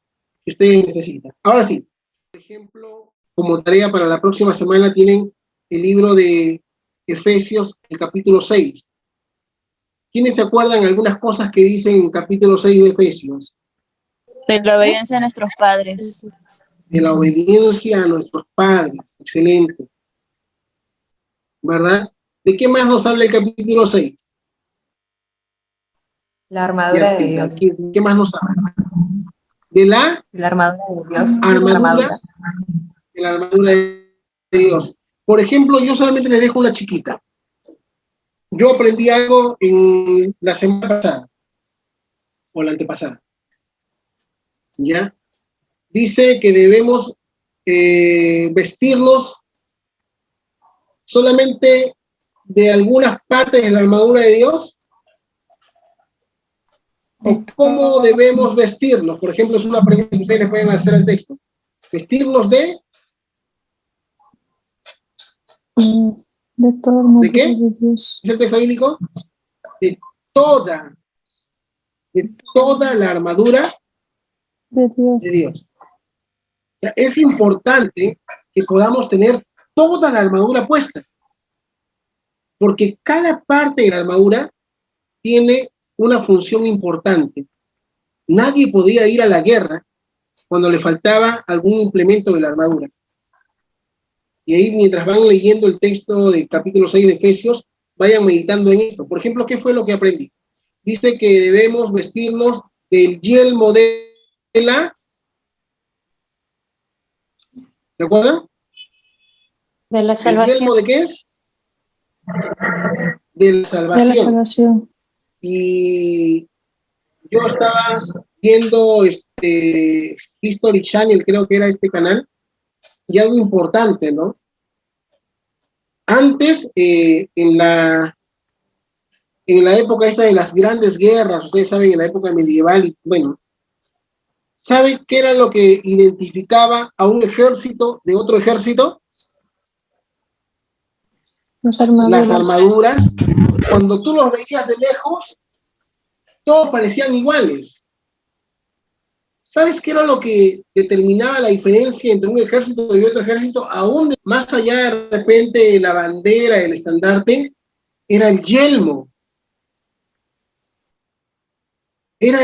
que ustedes necesitan. Ahora sí, por ejemplo, como tarea para la próxima semana tienen el libro de Efesios, el capítulo 6. ¿Quiénes se acuerdan algunas cosas que dicen en capítulo 6 de Efesios? De la obediencia a nuestros padres. De la obediencia a nuestros padres. Excelente. ¿Verdad? ¿De qué más nos habla el capítulo 6? La armadura de Pita, Dios. ¿qué más nos habla? De la armadura de Dios. armadura. De la armadura de Dios. Por ejemplo, yo solamente les dejo una chiquita. Yo aprendí algo en la semana pasada, o la antepasada. ¿Ya? Dice que debemos vestirnos solamente de algunas partes de la armadura de Dios. ¿O cómo debemos vestirnos? Por ejemplo, es una pregunta que ustedes le pueden hacer al texto. ¿Vestirnos de? De toda armadura ¿De qué? de Dios. ¿Es el texto bíblico? De toda la armadura De Dios. de Dios. O sea, es importante que podamos tener toda la armadura puesta, porque cada parte de la armadura tiene una función importante. Nadie podía ir a la guerra cuando le faltaba algún implemento de la armadura. Y ahí, mientras van leyendo el texto del capítulo 6 de Efesios, vayan meditando en esto. Por ejemplo, ¿qué fue lo que aprendí? Dice que debemos vestirnos del yelmo de la... ¿Se acuerdan? De la ¿El salvación. yelmo de qué es? De la salvación. De la salvación. Y yo estaba viendo History Channel, creo que era este canal, y algo importante, ¿no? Antes, en la época esta de las grandes guerras, ustedes saben, en la época medieval, y bueno, ¿saben qué era lo que identificaba a un ejército de otro ejército? Las armaduras. Las armaduras. Cuando tú los veías de lejos, todos parecían iguales. ¿Sabes qué era lo que determinaba la diferencia entre un ejército y otro ejército? Aún más allá de repente de la bandera, el estandarte, era el yelmo. Era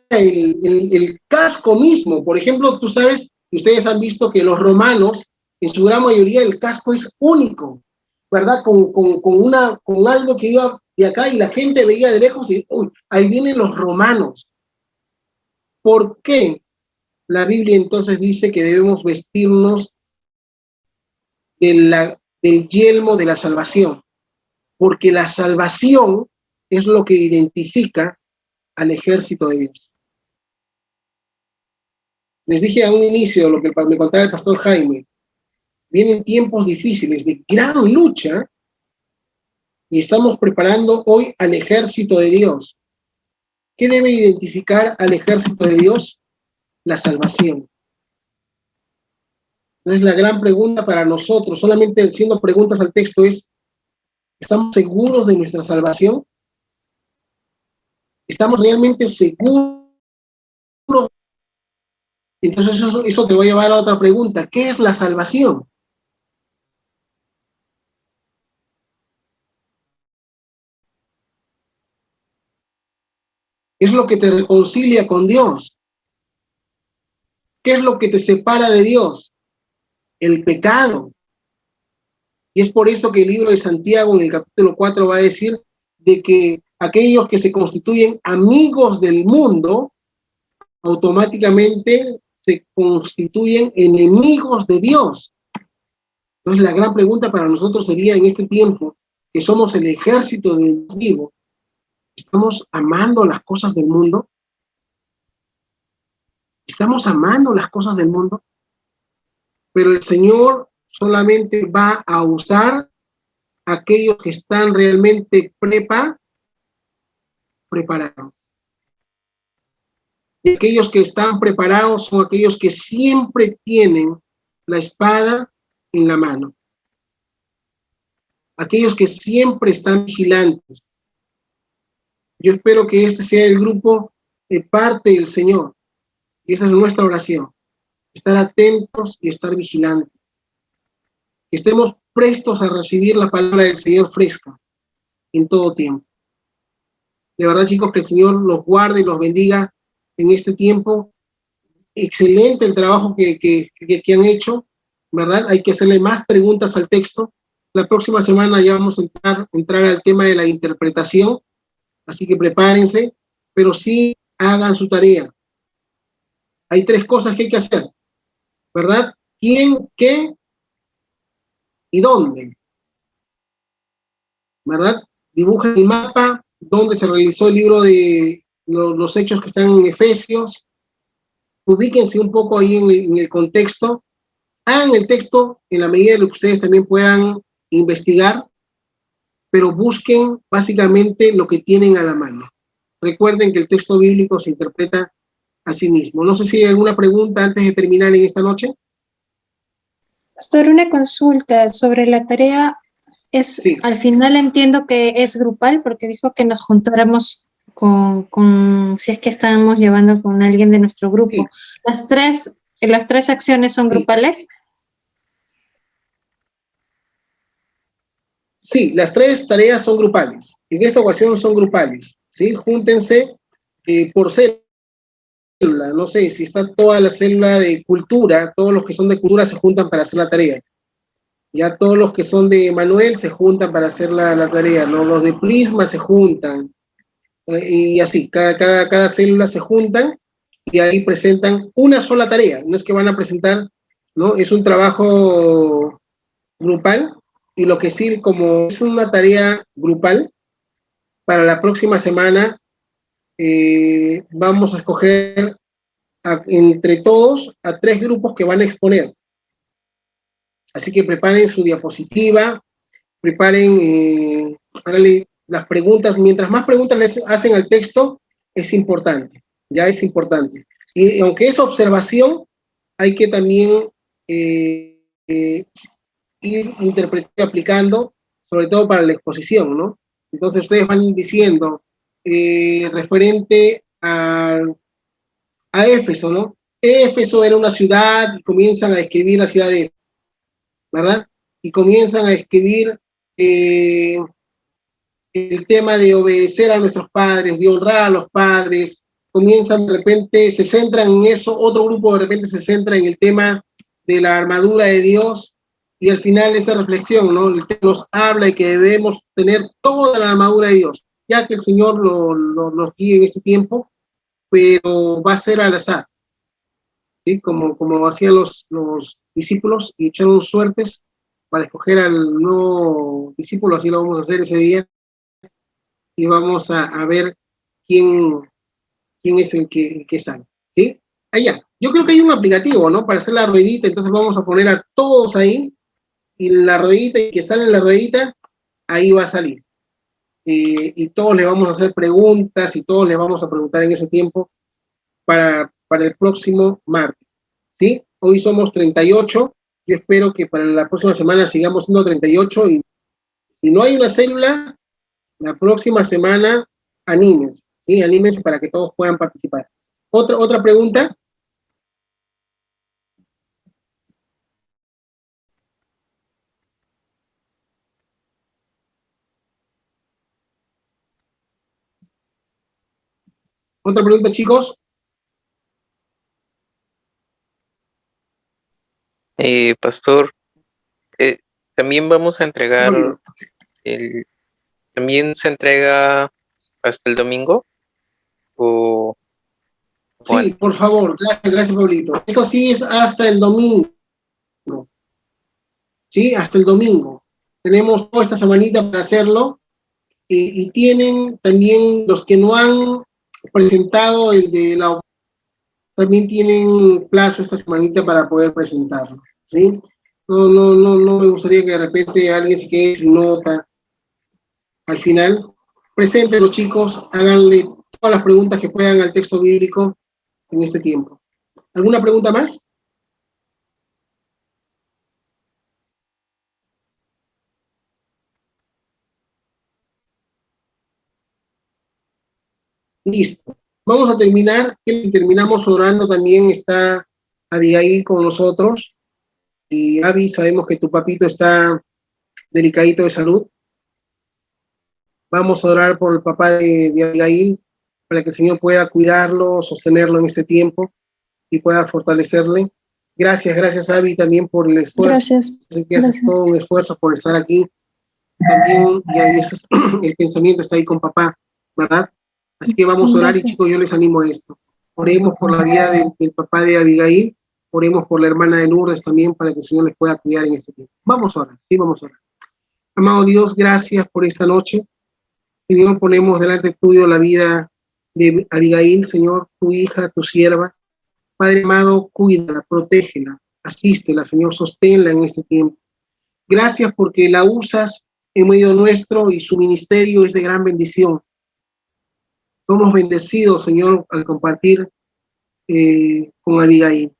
el casco mismo. Por ejemplo, tú sabes, ustedes han visto que los romanos, en su gran mayoría, el casco es único, ¿verdad? Con algo que iba de acá y la gente veía de lejos y, uy, ahí vienen los romanos. ¿Por qué la Biblia entonces dice que debemos vestirnos del yelmo de la salvación? Porque la salvación es lo que identifica al ejército de Dios. Les dije a un inicio lo que me contaba el pastor Jaime. Vienen tiempos difíciles de gran lucha y estamos preparando hoy al ejército de Dios. ¿Qué debe identificar al ejército de Dios? La salvación. Entonces la gran pregunta para nosotros, solamente haciendo preguntas al texto, es: ¿estamos seguros de nuestra salvación? ¿Estamos realmente seguros? Entonces eso te va a llevar a otra pregunta. ¿Qué es la salvación? Es lo que te reconcilia con Dios. ¿Qué es lo que te separa de Dios? El pecado. Y es por eso que el libro de Santiago, en el capítulo 4, va a decir de que aquellos que se constituyen amigos del mundo, automáticamente se constituyen enemigos de Dios. Entonces la gran pregunta para nosotros sería en este tiempo, que somos el ejército de Dios vivo, ¿estamos amando las cosas del mundo? ¿Estamos amando las cosas del mundo? Pero el Señor solamente va a usar a aquellos que están realmente preparados. Y aquellos que están preparados son aquellos que siempre tienen la espada en la mano. Aquellos que siempre están vigilantes. Yo espero que este sea el grupo de parte del Señor. Y esa es nuestra oración. Estar atentos y estar vigilantes. Que estemos prestos a recibir la palabra del Señor fresca en todo tiempo. De verdad, chicos, que el Señor los guarde y los bendiga en este tiempo. Excelente el trabajo que han hecho, ¿verdad? Hay que hacerle más preguntas al texto. La próxima semana ya vamos a entrar al tema de la interpretación, así que prepárense, pero sí hagan su tarea. Hay 3 cosas que hay que hacer, ¿verdad? ¿Quién, qué y dónde? ¿Verdad? Dibujen el mapa donde se realizó el libro de los hechos que están en Efesios. Ubíquense un poco ahí en el contexto. Hagan el texto en la medida de lo que ustedes también puedan investigar, pero busquen básicamente lo que tienen a la mano. Recuerden que el texto bíblico se interpreta a sí mismo. No sé si hay alguna pregunta antes de terminar en esta noche. Pastor, una consulta sobre la tarea. Sí. Al final entiendo que es grupal, porque dijo que nos juntáramos si es que estábamos llevando con alguien de nuestro grupo. Sí. ¿Las tres acciones son grupales? Sí, las 3 tareas son grupales. En esta ocasión son grupales, ¿sí? Júntense por célula. No sé, si está toda la célula de cultura, todos los que son de cultura se juntan para hacer la tarea. Ya todos los que son de Manuel se juntan para hacer la tarea, ¿no? Los de Prisma se juntan. Y así, cada célula se juntan y ahí presentan una sola tarea. No es que van a presentar, ¿no? Es un trabajo grupal. Y lo que sí, como es una tarea grupal, para la próxima semana vamos a escoger entre todos a 3 grupos que van a exponer. Así que preparen su diapositiva, preparen, háganle las preguntas. Mientras más preguntas les hacen al texto, es importante, ya es importante. Y aunque es observación, hay que también ir interpretando y aplicando, sobre todo para la exposición, ¿no? Entonces ustedes van diciendo, referente a Éfeso, ¿no? Éfeso era una ciudad, y comienzan a escribir la ciudad de Éfeso, ¿verdad? Y comienzan a escribir el tema de obedecer a nuestros padres, de honrar a los padres, comienzan de repente, se centran en eso, otro grupo de repente se centra en el tema de la armadura de Dios, y al final esta reflexión, ¿no? El texto nos habla de que debemos tener toda la armadura de Dios, ya que el Señor nos guíe en este tiempo, pero va a ser al azar, ¿sí? Como hacían los discípulos y echaron suertes para escoger al nuevo discípulo, así lo vamos a hacer ese día, y vamos a ver quién es el que sale, ¿sí? Allá. Yo creo que hay un aplicativo, ¿no? Para hacer la ruedita, entonces vamos a poner a todos ahí, y la ruedita, y que sale en la ruedita, ahí va a salir. Y todos le vamos a hacer preguntas, y todos le vamos a preguntar en ese tiempo para el próximo martes, ¿sí? Hoy somos 38, yo espero que para la próxima semana sigamos siendo 38, y si no hay una célula, la próxima semana anímense, ¿sí? Anímense para que todos puedan participar. ¿Otra pregunta? ¿Otra pregunta, chicos? Pastor, también vamos a entregar también se entrega hasta el domingo o Sí, bueno. por favor, gracias, Pablito. Esto sí es hasta el domingo, ¿sí? Hasta el domingo. Tenemos toda esta semanita para hacerlo, y tienen también los que no han presentado el de la, también tienen plazo esta semanita para poder presentarlo, ¿sí? No me gustaría que de repente alguien se quede sin nota al final. Presenten los chicos, háganle todas las preguntas que puedan al texto bíblico en este tiempo. ¿Alguna pregunta más? Listo. Vamos a terminar, y terminamos orando. También está Abigail con nosotros. Y Abby, sabemos que tu papito está delicadito de salud. Vamos a orar por el papá de Abigail, para que el Señor pueda cuidarlo, sostenerlo en este tiempo y pueda fortalecerle. Gracias, Abby, también por el esfuerzo. Gracias. Que haces todo un esfuerzo por estar aquí. También, y ahí el pensamiento está ahí con papá, ¿verdad? Así que vamos a orar, y chicos, yo les animo a esto. Oremos por la vida del papá de Abigail, oremos por la hermana de Lourdes también, para que el Señor les pueda cuidar en este tiempo. Vamos a orar, sí, vamos a orar. Amado Dios, gracias por esta noche. Señor, ponemos delante tuyo la vida de Abigail, Señor, tu hija, tu sierva. Padre amado, cuídala, protégela, asístela, Señor, sosténla en este tiempo. Gracias porque la usas en medio nuestro, y su ministerio es de gran bendición. Somos bendecidos, Señor, al compartir con Abigail.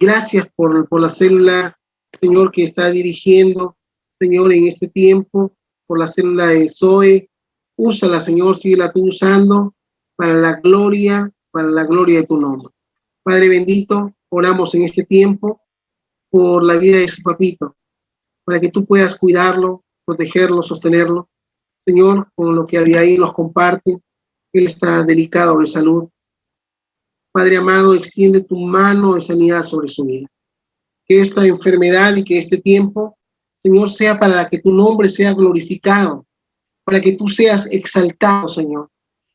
Gracias por la célula, Señor, que está dirigiendo, Señor, en este tiempo, por la célula de Zoe. Úsala, Señor, síguela tú usando para la gloria de tu nombre. Padre bendito, oramos en este tiempo por la vida de su papito, para que tú puedas cuidarlo, protegerlo, sostenerlo. Señor, con lo que Abigail nos comparte, él está delicado de salud. Padre amado, extiende tu mano de sanidad sobre su vida. Que esta enfermedad y que este tiempo, Señor, sea para que tu nombre sea glorificado, para que tú seas exaltado, Señor.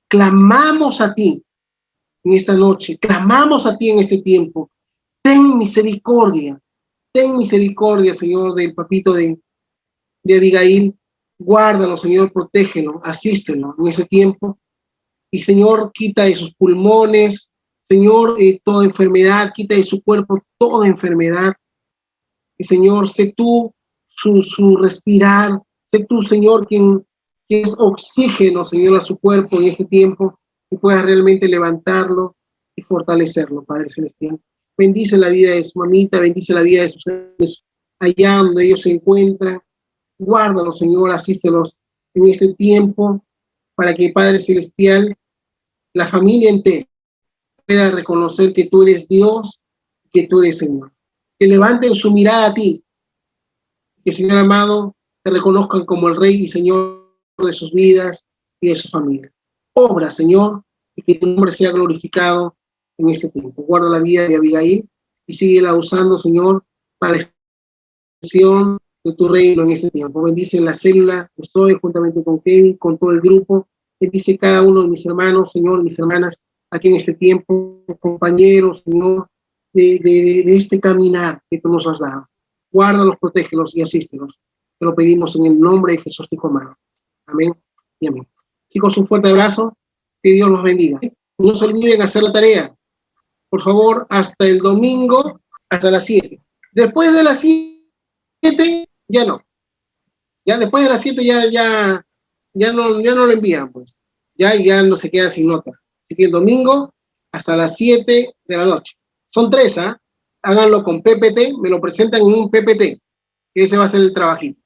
Clamamos a ti en esta noche, clamamos a ti en este tiempo. Ten misericordia, Señor, del papito de Abigail. Guárdalo, Señor, protégelo, asístelo en ese tiempo. y Señor, quita de sus pulmones, Señor, toda enfermedad, quita de su cuerpo toda enfermedad. Y Señor, sé tú su respirar, sé tú, Señor, quien es oxígeno, Señor, a su cuerpo en este tiempo, y puedas realmente levantarlo y fortalecerlo, Padre Celestial. Bendice la vida de su mamita, bendice la vida de sus seres allá donde ellos se encuentran. Guárdalos, Señor, asístelos en este tiempo para que, Padre Celestial, la familia entera pueda reconocer que tú eres Dios, que tú eres Señor. Que levanten su mirada a ti, que, Señor amado, te reconozcan como el Rey y Señor de sus vidas y de su familia. Obra, Señor, y que tu nombre sea glorificado en este tiempo. Guarda la vida de Abigail y síguela usando, Señor, para la extensión de tu reino en este tiempo. Bendice la célula que estoy juntamente con Kevin, con todo el grupo. Bendice cada uno de mis hermanos, Señor, mis hermanas, aquí en este tiempo, compañeros, Señor, de este caminar que tú nos has dado. Guárdalos, protégelos y asístelos. Te lo pedimos en el nombre de Jesús, tu Hijo amado. Amén y amén. Chicos, un fuerte abrazo. Que Dios los bendiga. No se olviden hacer la tarea. Por favor, hasta el domingo, hasta las 7. Después de las 7, ya no. Ya después de las 7 ya no lo envían, pues. Ya no se queda sin nota. Así que el domingo hasta las 7 de la noche. Son 3, ¿ah? Háganlo con PPT, me lo presentan en un PPT, que ese va a ser el trabajito.